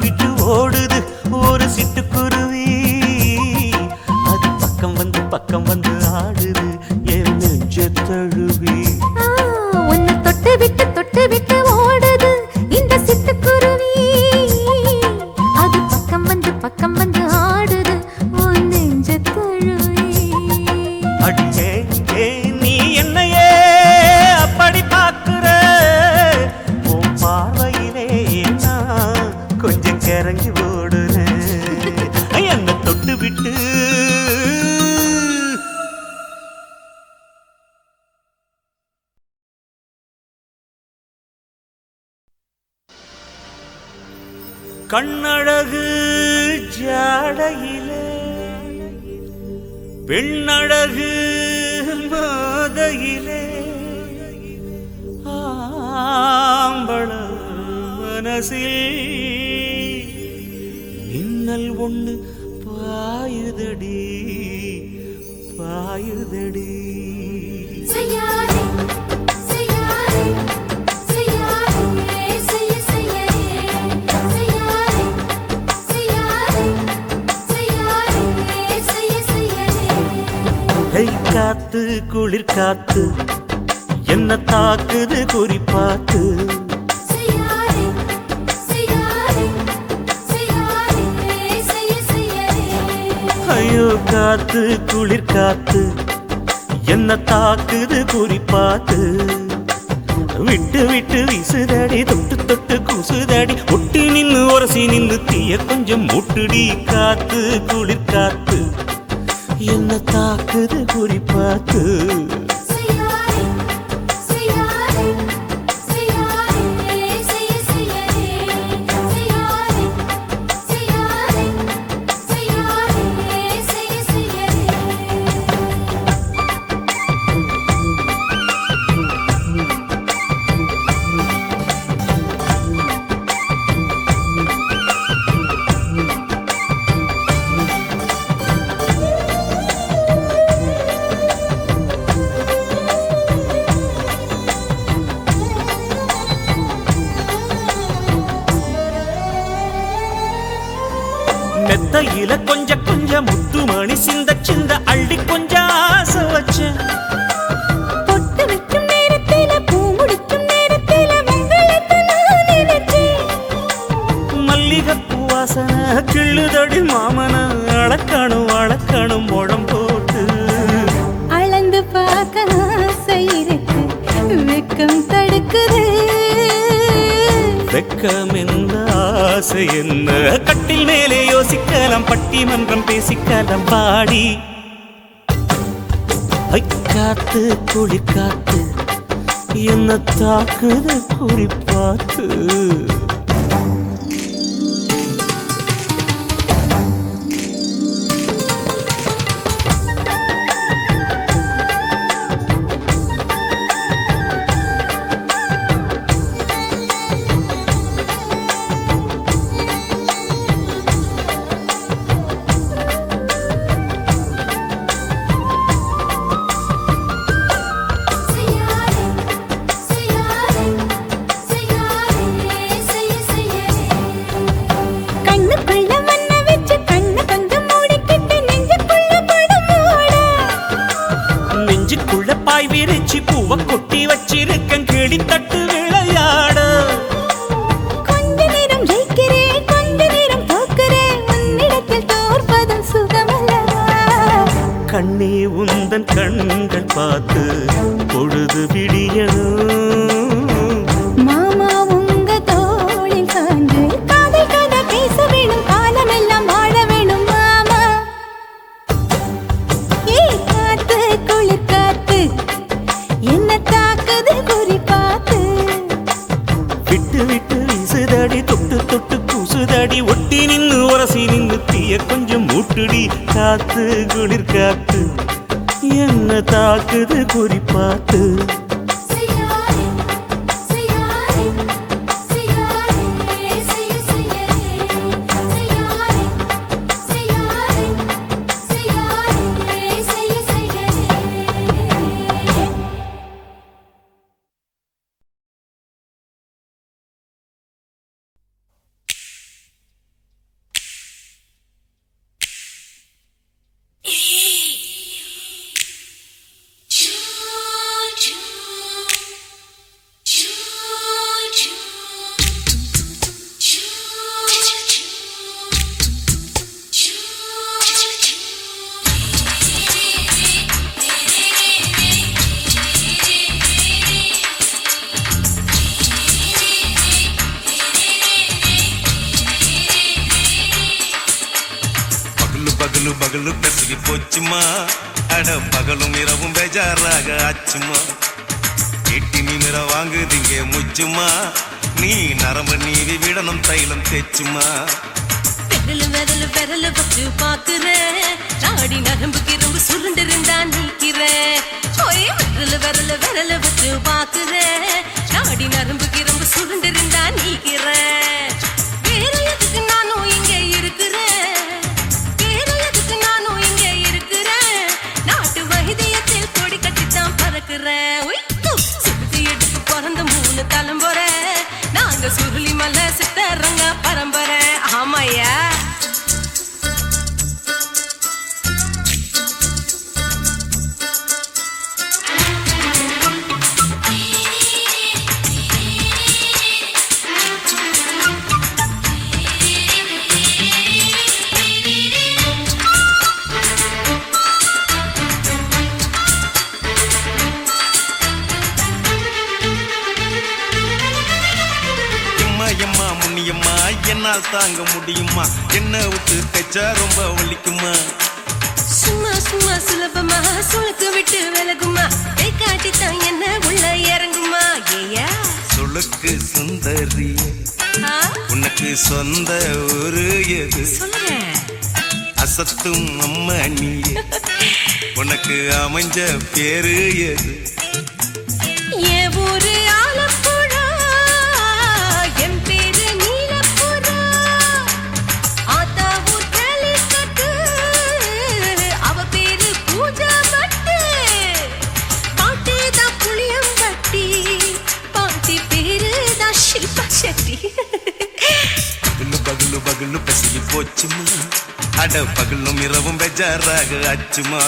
விட்டு ஓடுது ஒரு சிட்டுக்குருவி அது பக்கம் வந்து ஆடுது என் நெஞ்ச தழுவி உன்னை தொட்டு விட்டு ஓடுது இந்த சிட்டுக்குருவி அது பக்கம் வந்து ஆடுது உன் நெஞ்ச தழுவி அடியே ஏ நீ என்னையே அப்படி பார்க்கிற உன் பார்வையிலே நான் கொஞ்சம் கிறங்கி ஓடுறேன் என்ன தொட்டு விட்டு கண்ணழகு ஜாடையிலே பெண்ணழகு மாதையிலே ஆம்பள மனசில் மின்னல் ஒண்ணு பாயுதடி பாயுதடி செய்யாதே செய்யாதே செய்யாதே காத்து குளிர் காத்து என்ன தாக்குது குறிப்பாத்து ஐயோ காத்து குளிர் காத்து என்ன தாக்குது குறிப்பாத்து விட்டு விட்டு வீசுதடி தொட்டு தொட்டு கூசுதடி ஒட்டி நின்னு உரசி நின்னு தீய கொஞ்சம் முட்டுடி காத்து குளிர் காத்து என்ன தாக்குது குறிப்பாத்து மெத்தையில கொஞ்சம் கொஞ்சம் முத்துமணி சிந்த சிந்த அள்ளி கொஞ்சம் ஆசை வச்சேன் பொட்டு வைக்கும் நேரத்தில பூ முடிக்கும் நேரத்தில உங்களை நான் நினைச்சேன் மல்லிகைப்பூ வாசனை கிள்ளுதடி மாமன அளக்கணும் அளக்கணும் முழம் போட்டு அளந்து பார்க்க ஆசை இருக்கு வெக்கம் தடுக்குது வெக்கம் என்ன ஆசை என்ன கட்டில் மேலே யோசிக்கலாம் பட்டிமன்றம் பேசிக்கலாம் பாடி காத்து குளிர் காத்து என்ன தாக்குது குறிப்பாத்து விரிச்சி பூவ கொட்டி வச்சிருக்கேன் கிளி தட்டு விளையாட கொஞ்ச நேரம் ஜெயிக்கிறேன் கொஞ்ச நேரம் தோக்கிறேன் உன்னிடத்தில் தோற்பதும் சுகமல்லவா கண்ணே உந்தன் கண்கள் பார்த்து பொழுது விடியணும் மாமா உங்க தோளில் சாய்ந்து காதல் கதை பேச வேணும் காலமெல்லாம் வாழ வேணும் மாமா ஏ காத்து குளிர் காத்து என்ன தாக்குது குறிப்பாத்து விட்டு விட்டு வீசுதடி தொட்டு தொட்டு கூசுதடி ஒட்டி நின்னு உரசி நின்னு தீய கொஞ்சம் மூட்டுடி காத்து குளிர் காத்து என்ன தாக்குது குறிப்பாத்து பகலு பெசகி போச்சுமா அட பகலும் இரவும் பேஜாராக ஆச்சுமா எட்டி நிமிர வாங்குதிங்க முச்சுமா நீ நரம்பு நீவி விடணும் தைலம் தேச்சுமா விரல விரல வச்சு பாக்குறேன் நாடி நரம்பு கிரம்பு சுருண்டு இருந்தா நீக்கிறேன் விரல வச்சு பாக்குறேன் நாடி நரம்பு கிரம்பு சுருண்டு இருந்தா நீக்கிறேன் வேற எதுக்கு நானும் இங்க இருக்கிறேன் நாட்டு வைத்தியத்தில் கொடி கட்டித்தான் பறக்குறேன் சுத்தி எடுத்து பிறந்த 3 தலைமுறை நாங்க சுருளி மலை சித்தரங்க பரம்பரை ஆமையா எம்மா முன்னியம்மா என்னால் தாங்க முடியுமா என்ன விட்டு தைச்சா ரொம்ப வலிக்குமா சும்மா சும்மா சுலபமா சுளுக்கு விட்டு விலகுமா கை காட்டித்தான் என்ன உள்ள இறங்குமா ஏயா சுளுக்கு சுந்தரி உனக்கு சொந்த ஊரு எது சொல்றேன் அசத்தும் அம்மா நீ உனக்கு அமைஞ்ச பேரு எது என் ஊரு ஆலப்புழா என் பேரு நீலப்புறா ஆத்தா ஊர் கேலிக்கட்டு அவ பேரு பூஜா பட்டு பாட்டி தான் புளியம்பட்டி பாட்டி பேரு தான் ஷில்பா செட்டி பகலு பகலு பகலு பசிக்கு போச்சுமா அட பகலும் இரவும் பெஜாராக ஆச்சுமா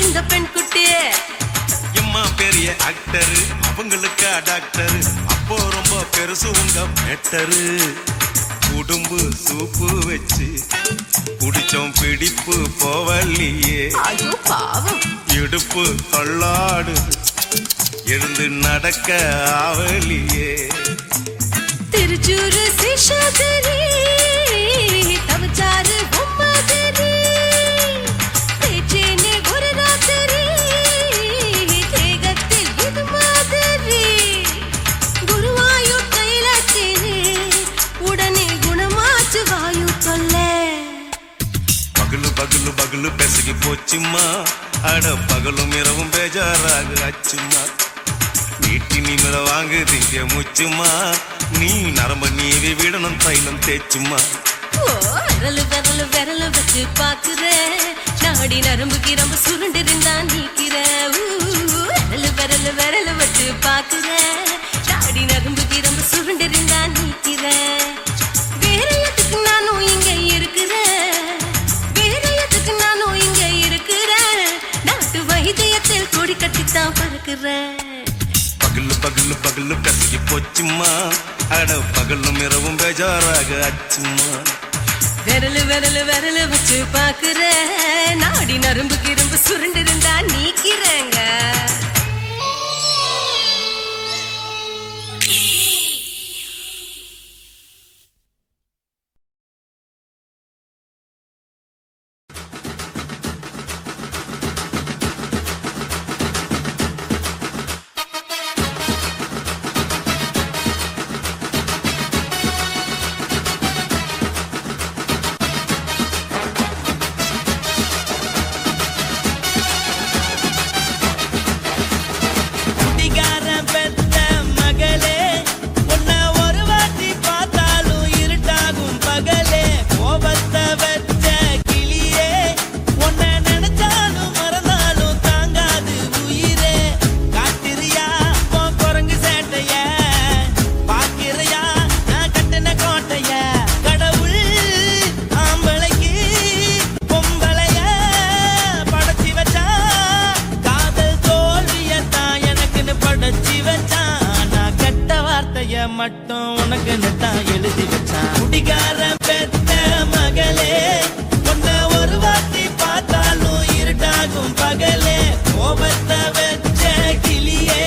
இந்த பெண் குட்டி எம்மா பெரிய ஆக்டர் அவங்களுக்கா டாக்டர் அப்போ ரொம்ப பெருசு உங்க மேட்டரு குடும்பு சூப்பு வச்சு குடிச்சோம் பிடிப்பு போவல்லையே ஐயோ பாவம் இடுப்பு தள்ளாடு எழுந்து நடக்க ஆவலியே திருச்சூரு சிஷாதிரி தவச்சாரு பொம்மாதிரி பேச்சேனே ஒரு ராத்திரி தேகத்தில் இது மாதிரி குருவாயூர் கைலாச்சேனே உடனே குணமாச்சு வாயு தொல்ல பகலு பகலு பகலு பெசகி போச்சுமா அட பகலும் இரவும் பேஜாராக ஆச்சுமா வீட்டி நீங்கள வாங்குதீங்க முச்சுமா நீ நரம்ப நீவி விடணும் தைலம் தேச்சுமா விரலு விரலு விரலு வச்சு பாக்குறேன் நாடி நரம்பு கிரம்பு சுருண்டு இருந்தா நீக்கிறேன் விரலு விரலு விரலு வச்சு பாக்குறேன் நாடி நரம்பு கிரம்பு சுருண்டு இருந்தா நீக்கிறேன் வேற எதுக்கு நானும் இங்க இருக்கிறேன் வேற எதுக்கு நானும் இங்க இருக்கிறேன் நாட்டு வைத்தியத்தில் கொடி கட்டித்தான் பறக்குறேன் பகலு பகலு பகலு பெசகி போச்சுமா அட பகலும் இரவும் பேஜாராக ஆச்சுமா விரலு விரலு விரலு வச்சு பாக்குற நாடி நரம்பு கிரும்பு சுருண்டு இருந்தா நீக்கிறேங்க மட்டும் உனக்கு தான் எழுதி வச்சான் குடிகார பெத்த மகளே உன்னை ஒரு வாட்டி பார்த்தாலும் இருட்டாகும் பகலே கோபத்தை வச்ச கிளியே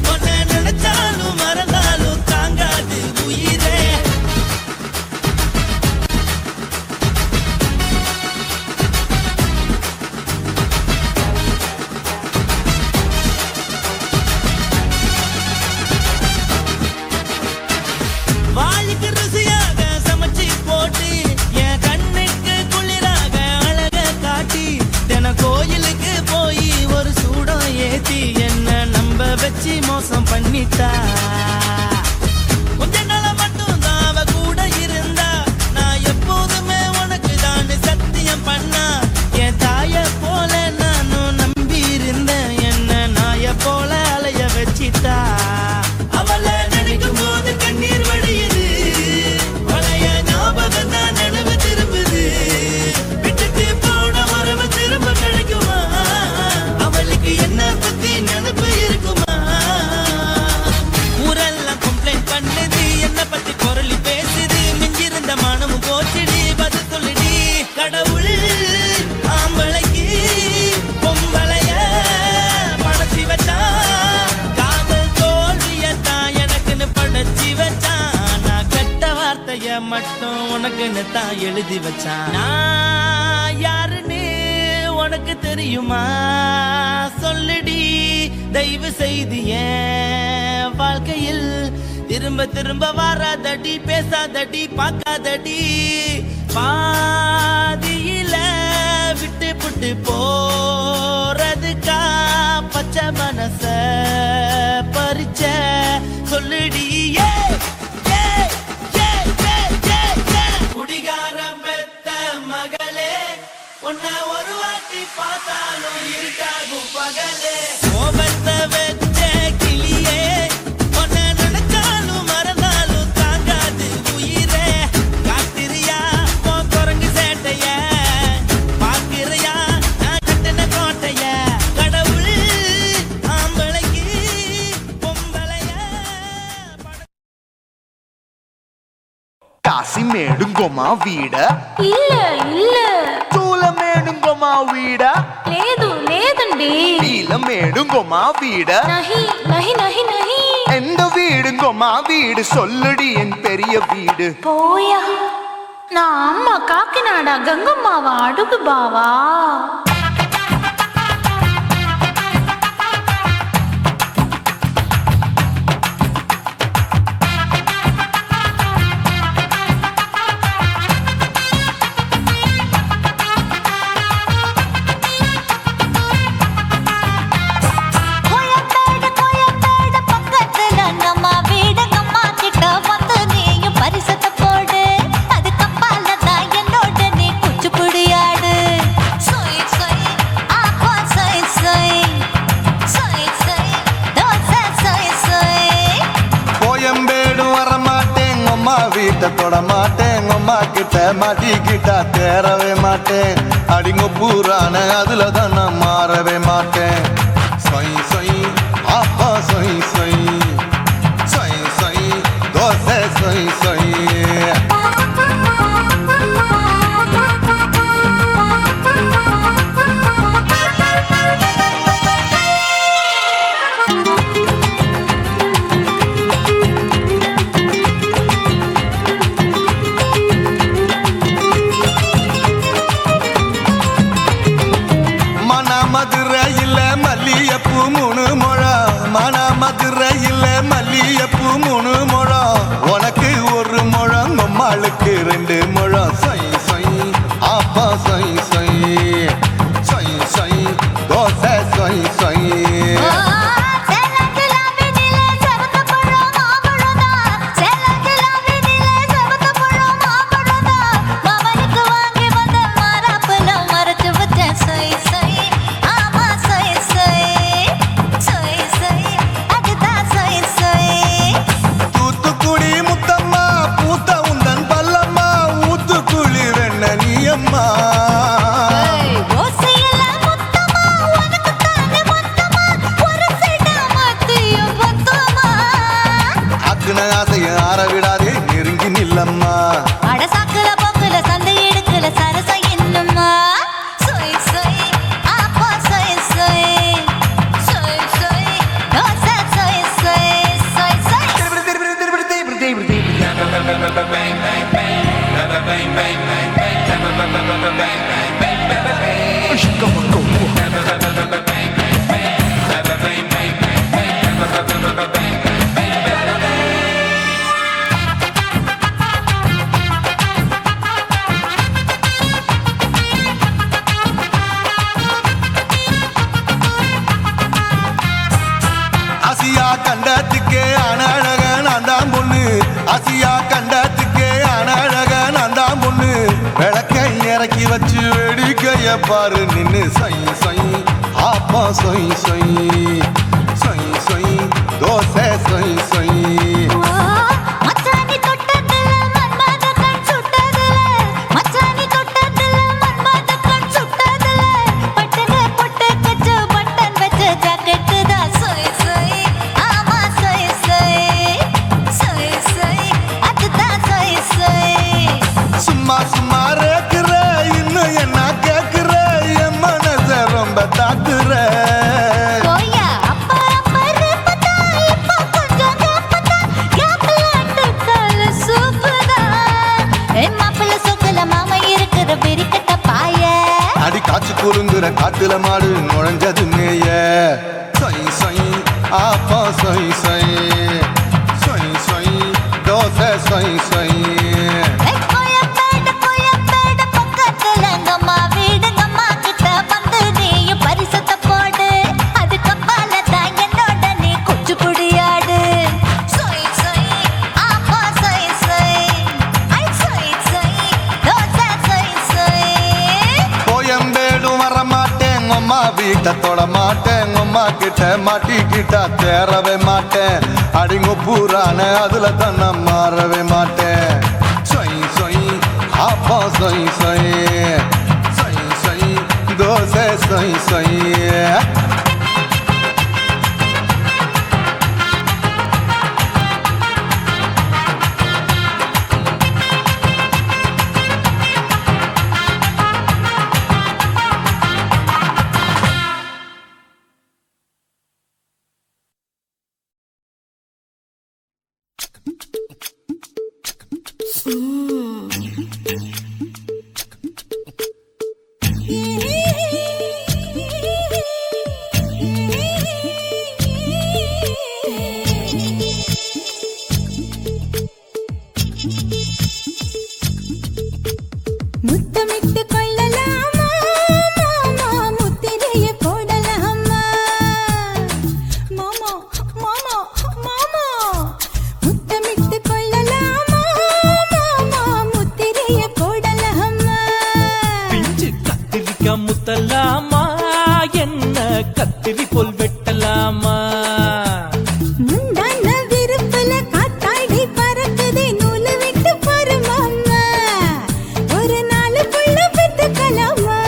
உன்னை நினைச்சாலும் மறந்தாலும் தாங்காது உயிரே வாழிக்கு ருசியாக சமைச்சு போட்டு என் கண்ணுக்கு குளிராக அழக காட்டி தின கோயிலுக்கு போய் ஒரு சூடம் ஏத்தி என்ன நம்ப வச்சு மோசம் பண்ணிட்டா கொஞ்ச நாள மட்டும் தான் அவ கூட இருந்தா நான் எப்போதுமே உனக்கு தான் சத்தியம் பண்ணா என் தாய போல நானும் நம்பி உனக்குன்னு தான் எழுதி வச்சான். நான் யாருன்னு உனக்கு தெரியுமா? சொல்லுடி தயவு செய்து என் வாழ்க்கையில் திரும்ப திரும்ப வராதடி, பேசாதடி, பார்க்காதடி. பாதியில விட்டு புட்டு போறதுக்கா பச்சை மனச பறிச்ச சொல்லுடி. குடிகாரம் பெத்த மகளே, உன்னை ஒரு வாட்டி பார்த்தாலும் இருக்காகும் பகலே. கோபத்தை வச்ச கிளியே, உன்னை நினைச்சாலும் மறந்தாலும் தாங்காது உயிரே. காத்திரியா உன் குரங்கு சேட்டைய, பார்க்கிறியா நான் கட்டின கோட்டைய. கடவுள் ஆம்பளைக்கு பொம்பளைய కాసిమేడుంగోమా వీడ இல்ல இல்ல తూలమేడుంగోమా వీడ లేదు లేదండి. నీలమేడుంగోమా వీడ நஹி நஹி நஹி நஹி. எந்த வீடுங்கோமா வீடு சொல்லுடி என் பெரிய வீடு. போயா, நான் அம்மா காக்கிநாடா கங்கம்மாவா அடுகு பாவா. கோயம்பேடு பக்கத்துல நம்ம வீடு, அம்மா கிட்ட வந்து நீயும் பரிசத்தை போடு. அது கப்பால தான் என்னோட நீ குச்சிப்புடியாடு. சொய் சொய் ஆப்பா சொய் சொய், சொய் சொய் தோசை சொய் சொய். கோயம்பேடு வரமாட்டேன், அம்மா வீட்டை தொட மாட்டேன். அம்மா கிட்ட மாட்டிக்கிட்டா தேரவே மாட்டேன். அடிங்க பூரான அதுல தான் நான் மாறவே மாட்டேன். சொய் சொய் ஆப்பா சொய் சொய், சொய் சொய் தோசை சொய் சொய். மதுரையில் மல்லியப்பூ 3 முழம், மன மதுரையில் மல்லியப்பூ 3 முழம். உனக்கு 1 முழம், அம்மாளுக்கு 2 முழம். சொய் சொய் ஆப்பா சொய் சொய், சொய் சொய் தோசை சொய் சொய். ஆரவிடாதே நெருங்கி நில்லம்மா. அடசாக்குல போக்குல சந்தை எடுக்கல சரச என்னம்மா. சொய் சொய் ஆப்பா சொய் சொய், சொய் சொய் தோசை சொய் சொய், சொய் சொய். ஆசியா கண்டத்துக்கே அனழக நான் தான் பொண்ணு. ஆசியா கண்டத்துக்கே அனழக நான் தான் பொண்ணு. விளக்கை இறக்கி வச்சு வேடிக்கைய பாரு நின்னு. சொய் சொய் ஆப்பா சொய் சொய், சொய் சொய் தோசை சொய் சொய். மச்சானி தொட்டதுல மன்மத கண் சுட்டதுல, மச்சானி தொட்டதுல மன்மத கண் சுட்டதுல. பட்டன பொட்டு கச்சு பட்டன் வச்ச ஜாக்கெட்டு தான். சொய் சொய் ஆமா சொய் சொய், சொய் சொய் அதுதான் சொய் சொய். சும்மா சும்மா ரேக்குற இன்னும் என்ன கேக்குற, என் மனச ரொம்ப தாக்குற. போயா அப்பா அப்பா ரப்பதா இப்ப கொஞ்சம் காட்டுல மாடு நுழைஞ்சது மேய சொய் சொய் ஆப்பா சொய் சொய் சொய் சொய் தோசை சொய் சொய் கோயம்பேடு பக்கத்துல எங்கம்மா வீடு அம்மா கிட்ட வந்து நீயும் பரிசத்தை போடு அது கப்பால தான் என்னோட நீ குச்சி புடியாடு சொய் சொய் ஆப்பா சொய் சொய் ஐ சொய் சொய் தோசை சொய் சொய் கோயம்பேடு வர மாட்டேன் அம்மா வீட்டை தொட மாட்டேன் அம்மா கிட்ட மாட்டிக்கிட்டா தேரவே மாட்டேன் அடிங்க பூரான அதுல தான் நான் மாறவே மாட்டேன் சொய் சொய் ஆப்பா சொய் சொய் சொய் சொய் தோசை சொய் சொய் முத்தமிட்டு கொள்ளலாமா மாமா முத்திரையை போடலாமா மாமா மாமா மாமா முத்தமிட்டு கொள்ளலாமா மாமா முத்திரையை போடலாமா பிஞ்சு கத்திரிக்காய் முத்தலாமா என்ன கத்திரி போல் வெட்டலாமா முந்தான விருப்பல காத்தாடி பறக்குதே நூலு விட்டு பாரு மாமா ஒரு நாளுக்குள்ள பெத்துக்கலாமா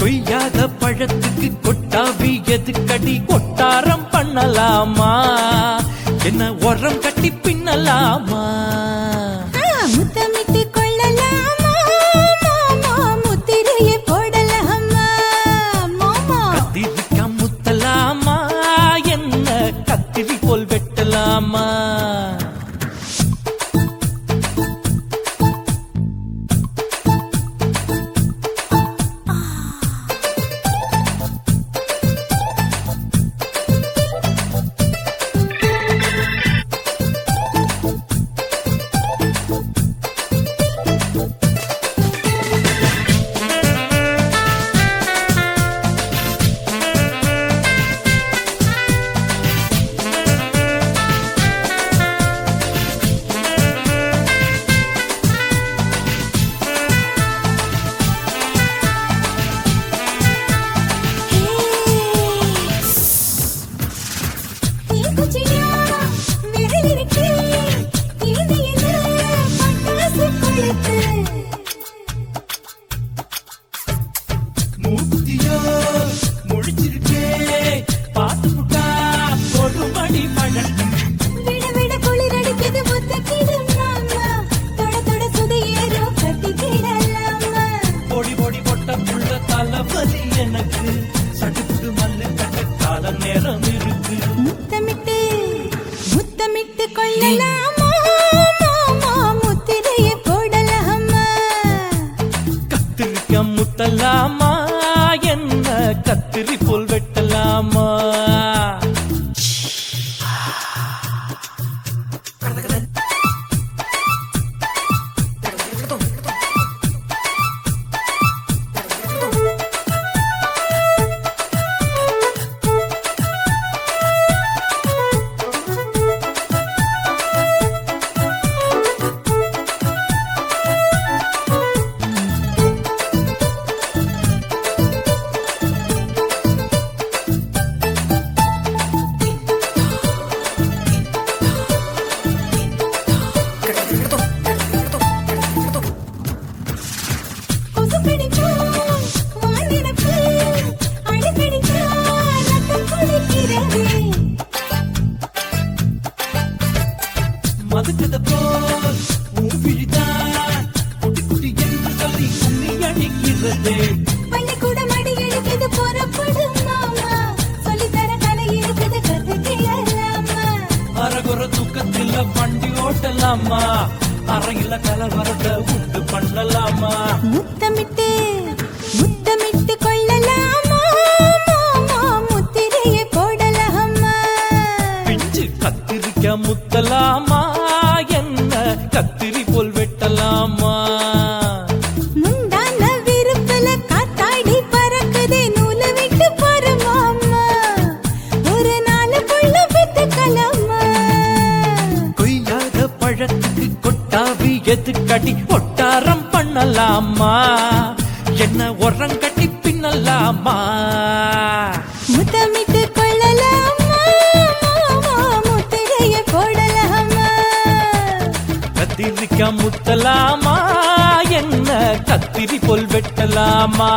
கொய்யாத பழத்துக்கு கொட்டாவி எதுக்கடி கொட்டாரம் பண்ணலாமா என்ன உரம் கட்டி பின்னலாமா முத்தமிட்டு கொள்ளலாமா மாமா முத்திரையை போடலாமா மாமா கத்திரிக்காய் முத்தலாமா என்ன கத்திரி போல் வெட்டலாமா மூத்தியோ முடிச்சிருக்கே பாத்து புட்டா ஒரு மணி பழம் விட விட குளிரடிக்குது முத்தக்கிடும் மாமா தொட தொட சுதையேறும் கட்டிக்கிடலாமா பொடி பொடி பொட்ட புள்ள தலைவலி எனக்கு சடுக்கு மல்லு கட்ட கால நேரம் இருக்கு முத்தமிட்டு முத்தமிட்டு கொள்ளலாமா மாமா முத்திரையை போடலாமா கத்திரிக்காய் முத்தலாமா என்ன கத்திரி போல் வெட்டலாமா மதுக்கத போல் ஊவிழிதான் குட்டி குட்டி என்று சொல்லி கும்மி அடிக்கிறதே பள்ளிக்கூட மடி எடுக்குது புறப்படும் மாமா சொல்லித்தர கலை இருக்குது கத்துக்கலாமா அரகுற தூக்கத்தில் வண்டி ஓட்டலாமா அறையில கலவரத்தை உண்டு பண்ணலாமா முத்தமிட்டு முத்தமிட்டு கொள்ள கட்டி ஒட்டாரம் பண்ணலாமா என்ன உரங்கட்டி பின்னலாமா முத்தமிட்டு கொள்ளலாமா முத்திரைய போடலாமா கத்திரிக்கா முத்தலாமா என்ன கத்திரி போல் வெட்டலாமா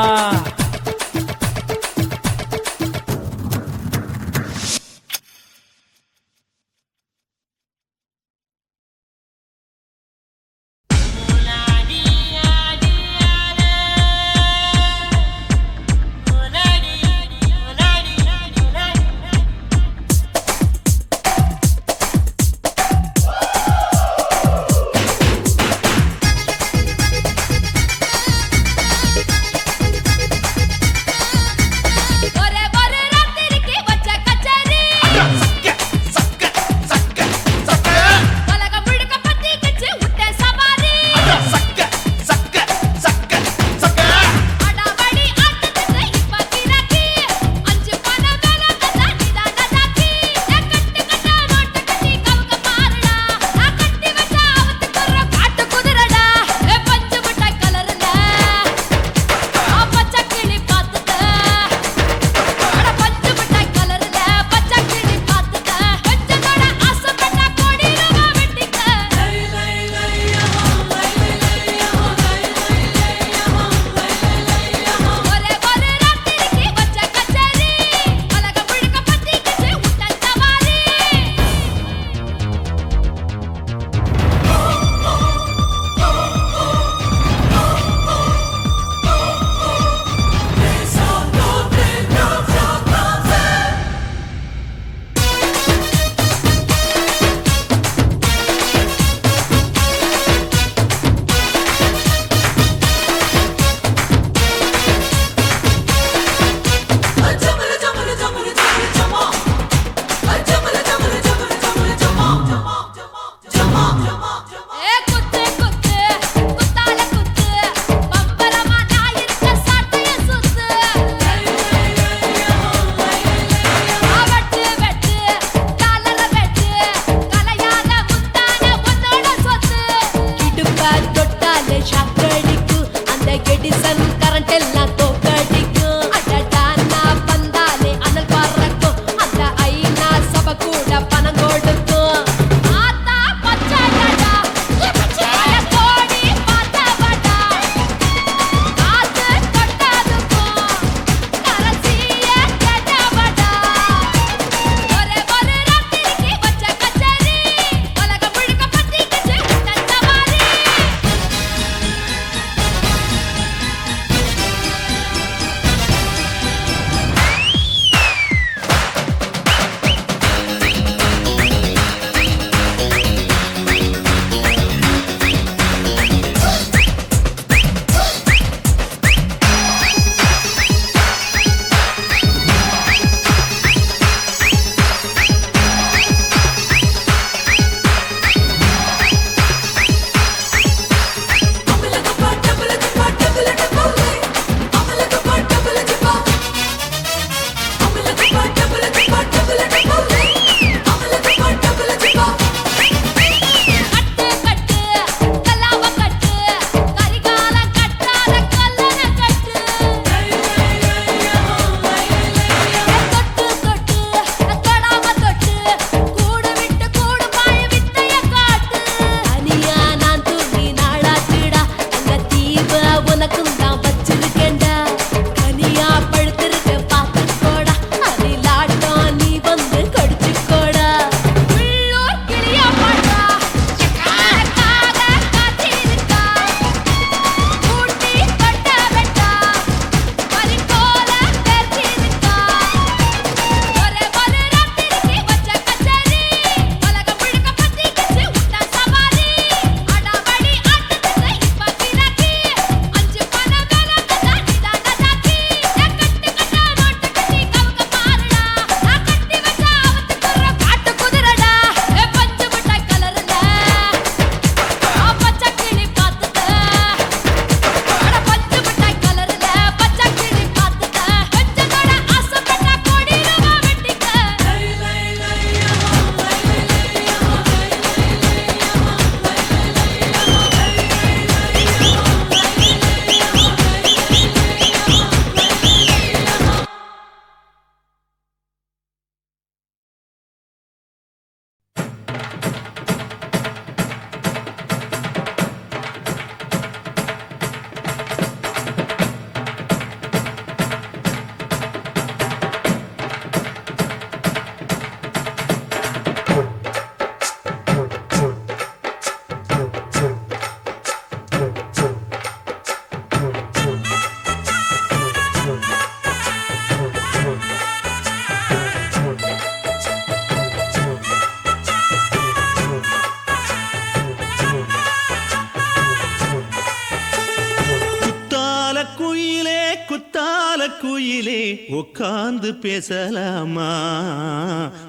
குயிலே உட்கார்ந்து பேசலாமா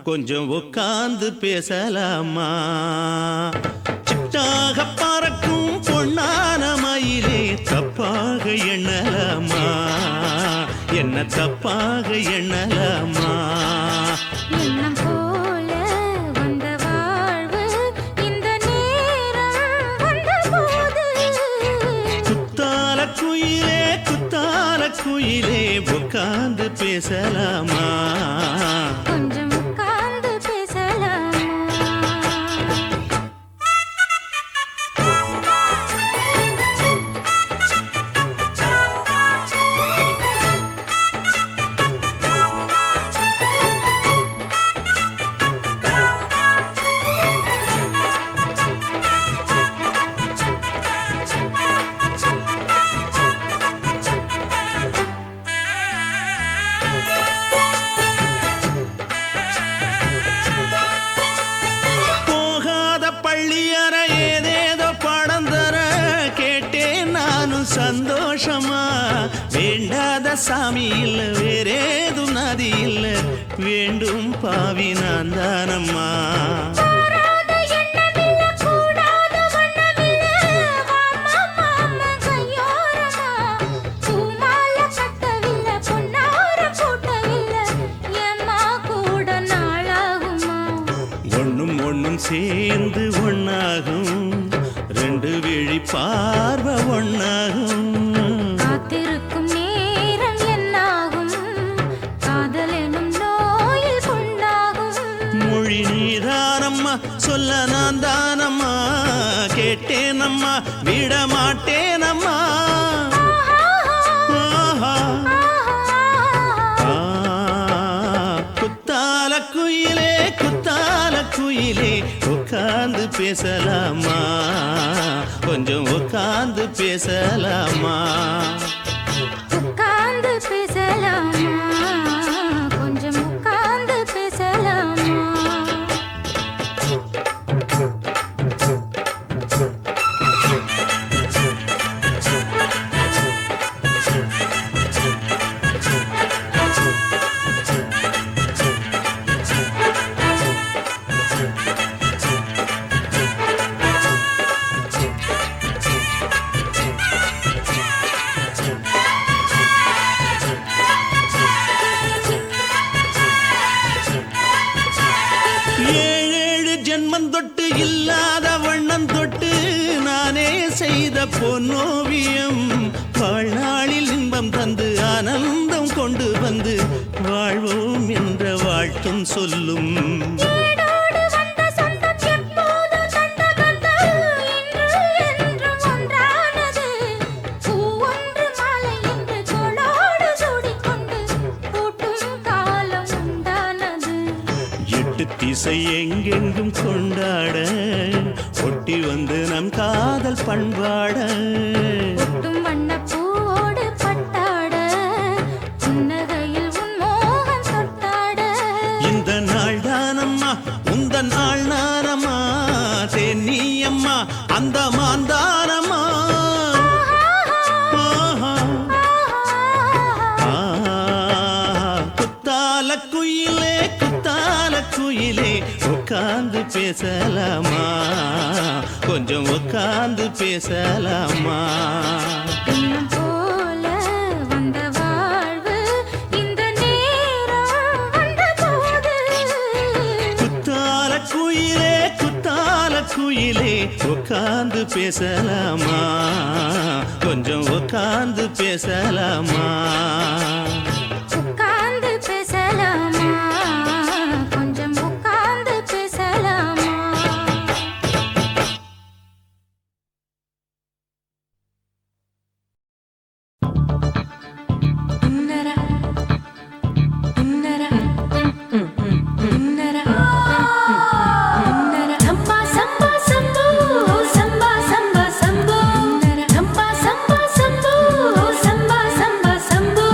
கொஞ்சம் உட்கார்ந்து பேசலாமா சிட்டாக பறக்கும் பொன்னான மயிலே தப்பாக எண்ணலாமா என்ன தப்பாக எண்ணலாமா எண்ணம் போல வந்த வாழ்வு இந்த நேரம் வந்தபோது குத்தால குயிலே உட்கார்ந்து பேசலாமா கொஞ்சம் உட்கார்ந்து பேசலாமா சந்தோஷமா வேண்டாத சாமி இல்ல வேறேதும் நதி இல்ல வேண்டும் பாவி நான் தானம்மா ஒண்ணும் சேர்ந்து ஒன்னாகும் ரெண்டு விழி பார்வை ஒன்னாகும் காத்திருக்கும் நேரம் என்னாகும் காதல் எனும் நோயில் கொண்டாகும் மொழி நீதானம்மா சொல்ல நான் தானம்மா கேட்டேனம்மா விட மாட்டேனம்மா குத்தால குயிலே உட்கார்ந்து பேசலாமா கொஞ்சம் உட்கார்ந்து பேசலாமா உட்கார்ந்து பேசலாமா கொஞ்சம் உட்கார்ந்து பேசலாமா தொட்டு இல்லாத வண்ணம் தொட்டு நானே செய்த பொன்னோவியம் வாழ்நாளில் இன்பம் தந்து ஆனந்தம் கொண்டு வந்து வாழ்வோம் என்ற வாழ்த்தும் சொல்லும் திசை எங்கெங்கும் கொண்டாட ஒட்டி வந்து நம் காதல் பண்பாட ஒட்டும் வண்ண பூவோடு பட்டாட புன்னகையில் உன் மோகம் தொட்டாட இந்த நாள் தானம்மா உந்த நாள் நானம்மா தேனி அம்மா அந்த மாந்தானம்மா குயிலே உட்கார்ந்து பேசலாமா கொஞ்சம் உட்கார்ந்து பேசலாமா எண்ணம் போல வந்த வாழ்வு இந்த நேரம் வந்தபோது குத்தால குயிலே உட்கார்ந்து பேசலாமா கொஞ்சம் உட்கார்ந்து பேசலாமா உட்கார்ந்து பேசலாமா கொஞ்சம் உட்கார்ந்து பேசலாமா சம்பா சம்பா சம்போ சம்பா சம்பா சம்போ சம்பா சம்பா சம்போ சம்பா சம்பா Shambho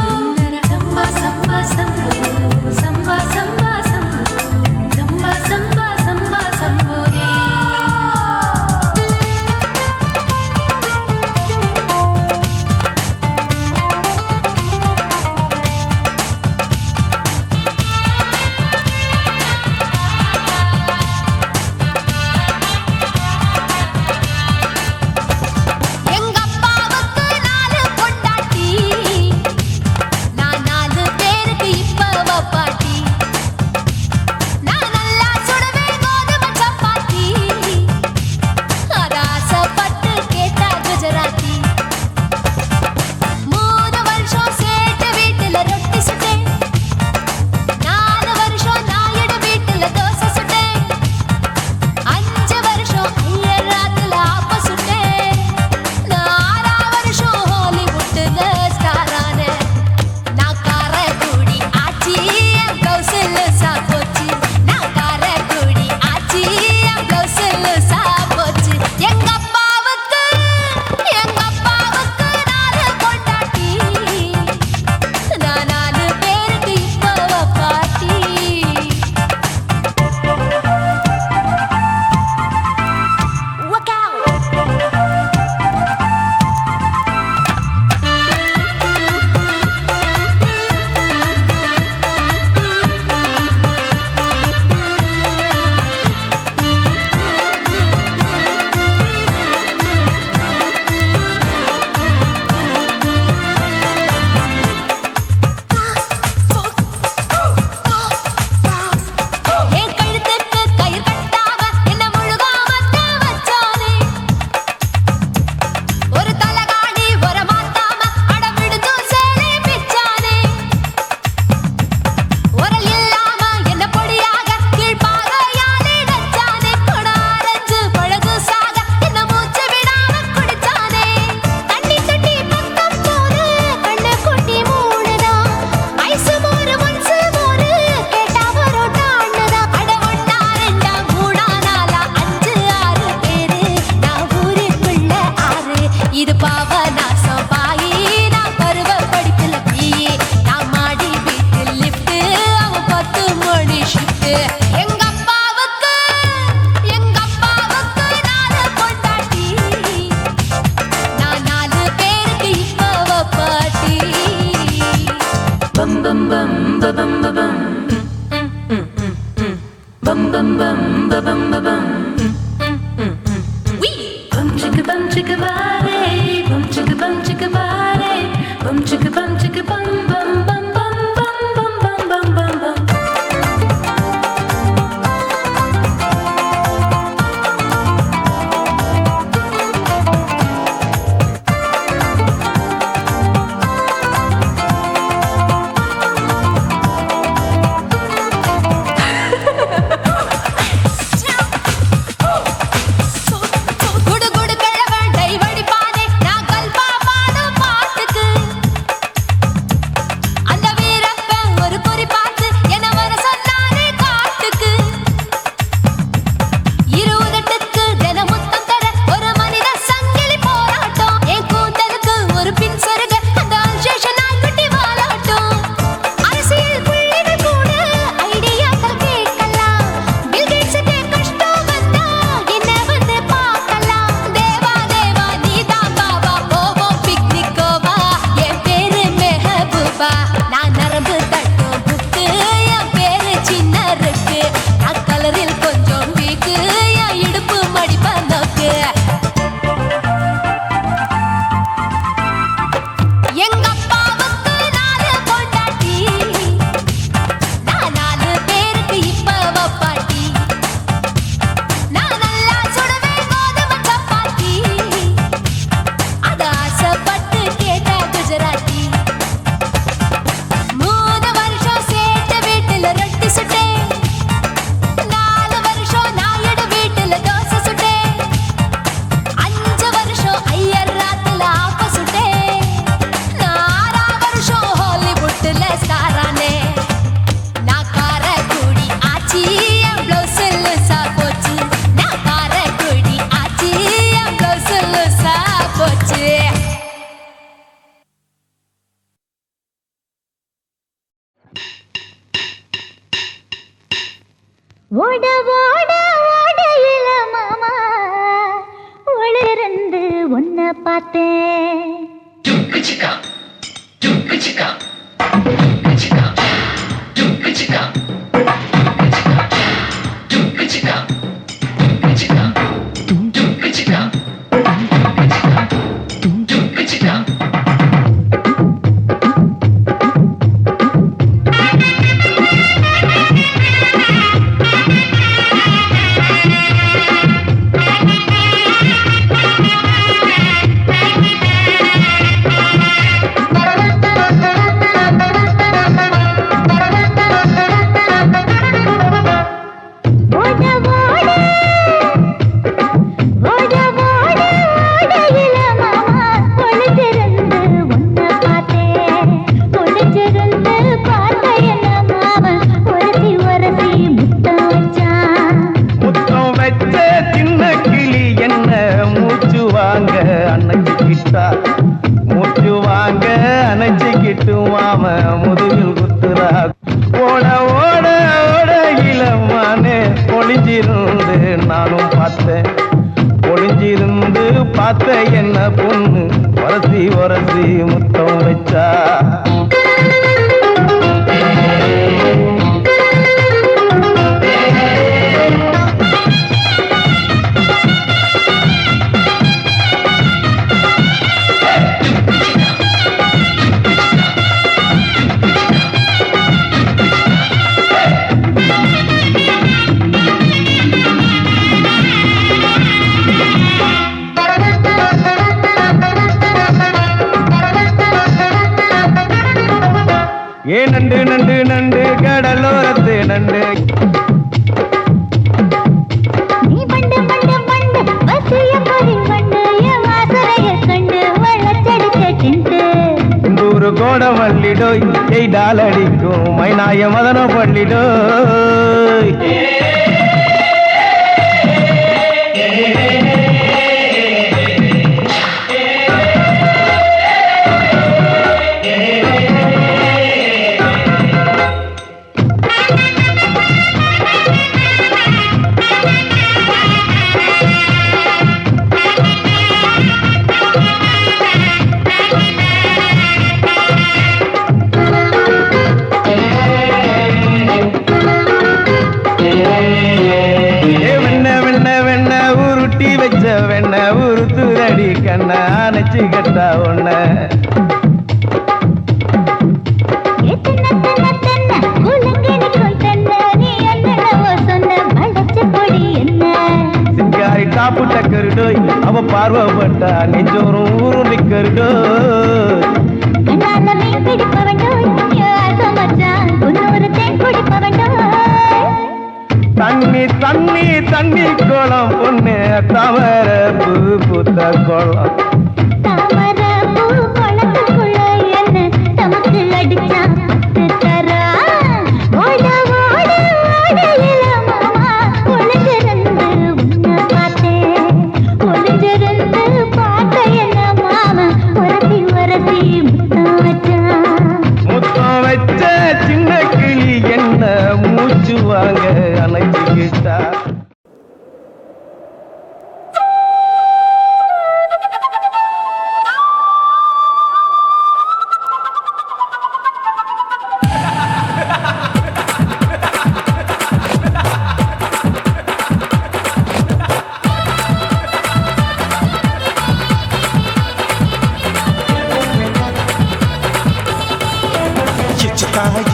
bum bum bum ba bum ba bum. Wee! Bum chicka body, bum chicka body, bum chicka bum bum bum bum bum bum bum bum bum. குடு குடு கிழவன் டைவடி பாதே நான் கல்பா பாடும் பாட்டுக்கு அந்த வீரப்பன் ஒரு பொறி பார்த்து என்ன வர சொன்னானே காட்டுக்கு இருபதெட்டுக்கு தினமுத்தம் தர ஒரு மனித சங்கிலி போராட்டம் என் கூந்தலுக்கு ஒரு பின் சொருக அந்த அல்சேஷன் நாய்க்குட்டி வாலாட்டம் அரசியல் புள்ளிகள் கூட ஐடியாக்கள் கேட்கலாம் பில் கேட்ஸுக்கு கஷ்டம் வந்தா என்ன வந்து பார்க்கலாம் தேவா தேவா நீதான் பாபா போவோம் பிக்னிக் கோவா என் பேரு மெஹபூபா நான் நரம்பு தட்டும் புக்கு என் பேரு சின்ன இருக்கு நான் கலரில் கொஞ்சம் வீக்கு என் இடுப்பு மடிப்ப நோக்கு எங்க அப்பாவுக்கு 4 பொண்டாட்டி நான் 4 பேருக்கு இப்ப பாட்டி நான் நல்லா சுடுவேன் கோதுமை சப்பாத்தி அது ஆசைப்பட்டு கேட்டா குஜராத்தி 3 வருஷம் சேர்த்து வீட்டுல ரொட்டி சுட்டேன் 4 வருஷம் நாயுடு வீட்டுல தோசை சுட்டேன் 5 வருஷம் ஐயர் ராத்துல ஆப்ப சுட்டேன் 4 வருஷம் ஹாலிவுட்ல ஸ்டாரானே நான் காரக்குடி ஆச்சி என் ப்ளவுஸ் லூசா போச்சு நான் காரக்குடி ஆச்சி என் ப்ளவுஸ் லூசா போச்சு ஓட ஓட ஓடையில மாமா ஒளிருந்து உன்னை பார்த்தேன் ஓட ஓட ஓட ஓட ஓடையில மாமா ஒளிந்திருந்து உன்னை பார்த்தேன் ஒளிந்திருந்து பார்த்த என்ன மாமன் உரசி உரசி முத்தம் வச்சான் முத்தம் வச்ச சின்ன கிளி என்ன மூச்சு வாங்க அணைச்சிக்கிட்டா மூச்சு வாங்க அணைச்சிக்கிட்டு மாம முதுகில் குத்துறா ஓட ஓட ஓட இளமானே ஒளிஞ்சிருந்து நானும் பார்த்தேன் ஒளிஞ்சிருந்து பார்த்த என்ன பொண்ணு உரசி உரசி முத்தம் வச்சா ஏ நண்டு நண்டு நண்டு கடலோரத்து நண்டு நீ பண்டு பண்டு பண்டு வசிய பொறி பண்டு என் வாசரைய கண்டு வளச்சடிச்ச டிண்டு இந்தூரு கோட மல்லிடோய் எய்டால் அடிக்கும் மைனாய மதன பள்ளிடோய் கண்ண அணைச்சு கட்டா ஒன்ன சிங்காரி டாப்பு டக்கருடோய் அவ பார்வப்பட்டா நெஞ்சோறும் ஊரும் நிக்கருடோய் தண்ணி தண்ணி தண்ணி கோலம் பொண்ணு தவற பூ பூத்த கோலம் முத்தம் வச்ச சின்ன கிளி என்ன மூச்சு வாங்க அணைச்சுக்கிட்டா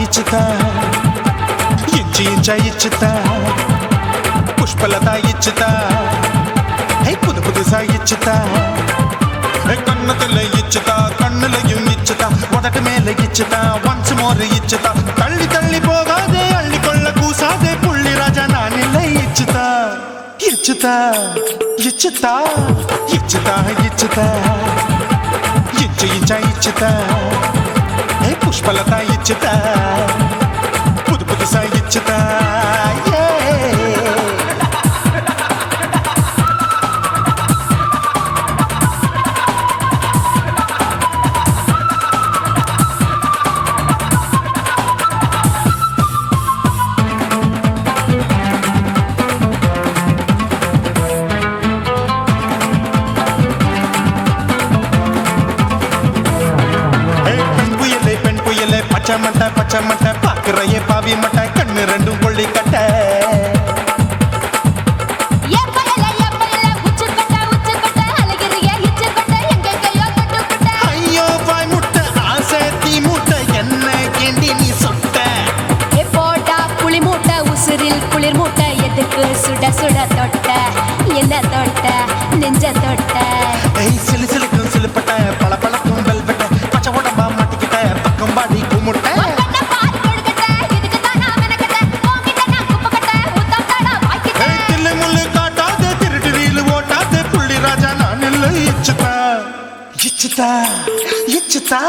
ఇచ్చుతా ఇంచి ఇంచా ఇచ్చుతా పుష్పలతా ఇచ్చుతా హై పుదు పుదుసా ఇచ్చుతా కన్నతల ఇచ్చుతా కన్నులயும் ఇచ్చుతా మొదట మేల ఇచ్చుతా వన్స్ మోర్ ఇచ్చుతా తల్లి తల్లి పోగాదే అల్లి కొళ్ళ కూసాదే పుల్లి రాజా నానిల్ల ఇచ్చుతా ఇచ్చుతా ఇచ్చుతా ఇచ్చుతా ఇచ్చుతా ఇంచి ఇంచా ఇచ్చుతా పుష్పలతా ఇచ్చుతా పుదు పుదుసా ఇచ్చుతా பச்சமட்ட பாக்குறையே பாவி மட்ட கண்ணு ரெண்டும் கொள்ளி கட்ட ஐயோ பாய் முட்டை ஆசை தீ மூட்டை என்ன கேண்டி நீ சொட்ட போட்டா புளி மூட்டை உசுரில் குளிர் மூட்டை எதுக்கு சுட சுட தொட்ட என்ன தொட்ட நெஞ்ச தொட்ட சிலு சிலுக்கும் சிலுப்பட்ட பல பழக்கும் வெல்வெட்ட பச்சை உடம்பா மாட்டிக்கிட்ட பக்கம் பாடி குமுட்ட ఇచ్చుతా ఇచ్చుతా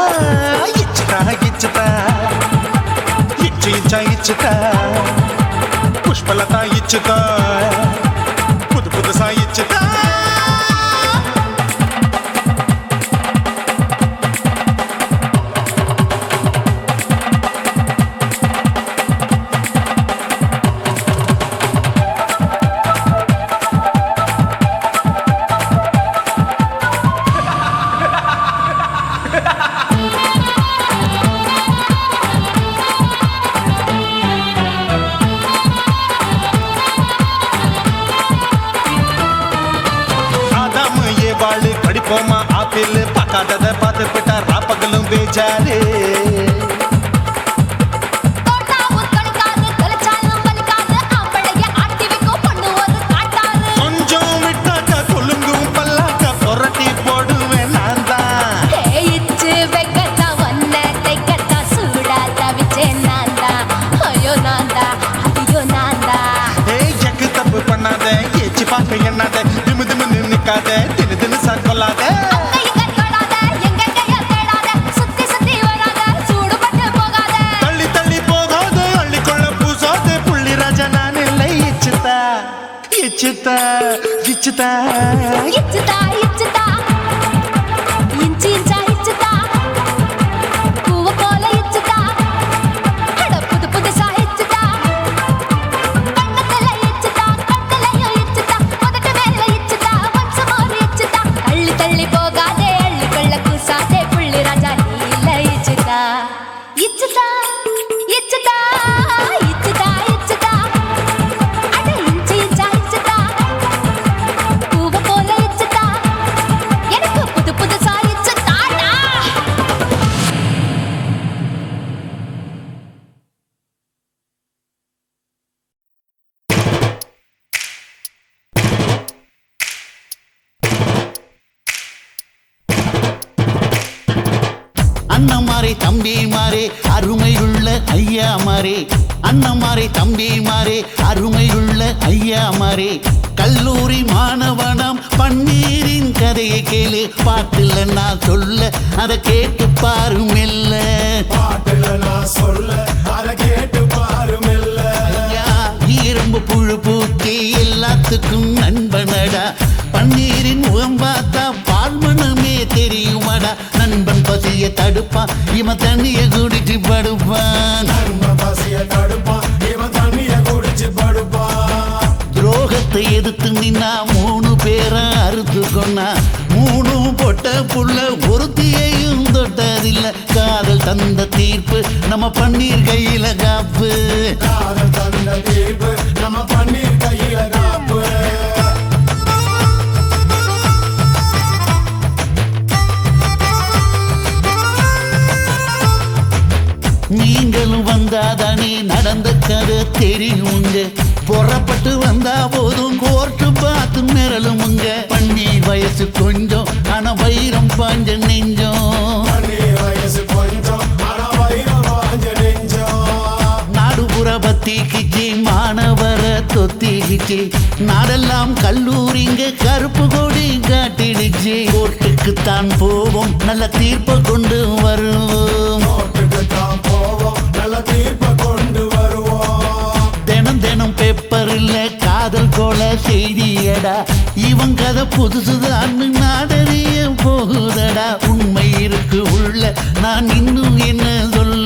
ఇచ్చుతా ఇచ్చుతా ఇచ్చి ఇచ్చా ఇచ్చుతా పుష్పలతా ఇచ్చుతా పుదు పుదుసా ఇచ్చుతా படிப்போமா ஆப்பிள் பார்க்காதத பார்த்து விட்டா ராப்பகலும் பேஜாரு கொஞ்சம் விட்டாக்க கொலுங்கும் பல்லாக்க புரட்டி போடுவேன் நான் தான் இச்சு வெக்கத்தா வண்ண தைக்கத்தா சூடா தவிச்சேன் நான் தான் ஐயோ நான் தான் ஐயோ நான் தான் எக்கு தப்பு பண்ணாத ஏச்சி பார்க்க எண்ணாத திமு திமு நிக்காத தினு தினு சாக்கொள்ளாத தள்ளி தள்ளி போகாத அள்ளி கொள்ள பூசாத புள்ளி ராஜா நான் இல்லை இச்சுதா இச்சுதா இச்சுதா இச்சுதா இச்சுதா இஞ்சி இஞ்சா இச்சுதா பூவ போல இச்சுதா அட புது புதுசா இச்சுதா கண்ணத்துல இச்சுதா கண்ணலையும் இச்சுதா முதட்டு மேல இச்சுதா வம்ச மோர் இச்சுதா தள்ளி தள்ளி போகாதே அள்ளி கொள்ள கூசாதே புள்ளி ராஜா நீ இல்ல இச்சுதா இச்சுதா இச்சுதா இச்சுதா இச்சுதா அட இஞ்சி இஞ்சா இச்சுதா பூவ போல இச்சுதா அண்ணமாரே தம்பிமாரே அருமையுள்ள ஐயாமாரே அண்ணமாரே தம்பிமாரே அருமையுள்ள ஐயாமாரே கல்லூரி மாணவனாம் பன்னீரின் கதையை கேளு பாட்டுல நான் சொல்ல அதை கேட்டு பாரு மெல்ல ஐயா இரும்பு புழு பூக்கி எல்லாத்துக்கும் நண்பனடா பன்னீரின் முகம் பார்த்தா பால்மனமே தெரியுமாடா நண்பன் பசிய தடுப்பான் இவன் தண்ணிய குடிச்சு படுப்பான் துரோகத்தை எதிர்த்து நின்னா 3 பேரை அறுத்து கொன்னா 3 பொட்ட புள்ள ஒருத்தியையும் தொட்டதில்லை காதல் தந்த தீர்ப்பு நம்ம பன்னீர் கையில காப்பு நீங்களும் வந்தாதானே நடந்த கதை தெரியுங்க புறப்பட்டு வந்தா போதும் கோர்ட்டு பார்த்து மிரளுமுங்க பன்னீர் வயசு கொஞ்சம் ஆனா வைரம் பாஞ்ச நெஞ்சம் நாடுபுற பத்திக்கிச்சு மாணவர தொத்திக்கிச்சு நாடெல்லாம் கல்லூரிங்க கருப்பு கொடி காட்டிடுச்சு கோர்ட்டுக்குத்தான் போவோம் நல்ல தீர்ப்பை கொண்டு வருவோம் தினம் தினம் பேப்பர்ல காதல் கொலை செய்தியடா இவன் கதை புதுசுதான் நாடறிய போகுதடா உண்மை இருக்கு உள்ள நான் இன்னும் என்ன சொல்ல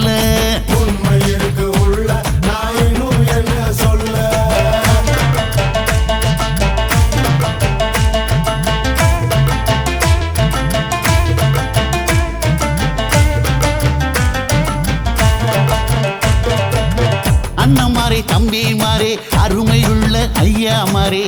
அண்ணமாரே தம்பிமாரே அருமையுள்ள ஐயாமாரே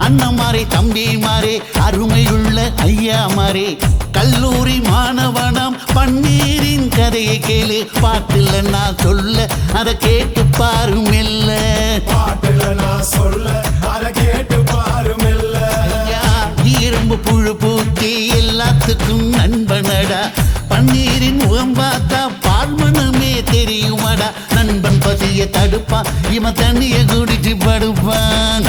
அண்ணமாரே தம்பிமாரே அருமையுள்ள ஐயாமாரே கல்லூரி மாணவனாம் பன்னீரின் கதையை கேளு பாட்டுல நான் சொல்ல அதை கேட்டு பாரு மெல்ல ஐயா இரும்பு புழு பூக்கி எல்லாத்துக்கும் நண்பனடா பன்னீரின் முகம் பார்த்தா பால்மனமே தெரியுமாடா நண்பன் பசிய தடுப்பான் இவன் தண்ணிய குடிச்சு படுப்பான்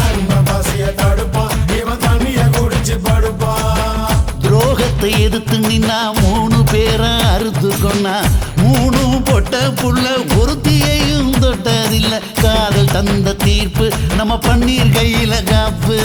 துரோகத்தை எதிர்த்து நின்னா 3 பேரை அறுத்து கொன்னா 3 பொட்ட புள்ள ஒருத்தியையும் தொட்டதில்லை காதல் தந்த தீர்ப்பு நம்ம பன்னீர் கையில காப்பு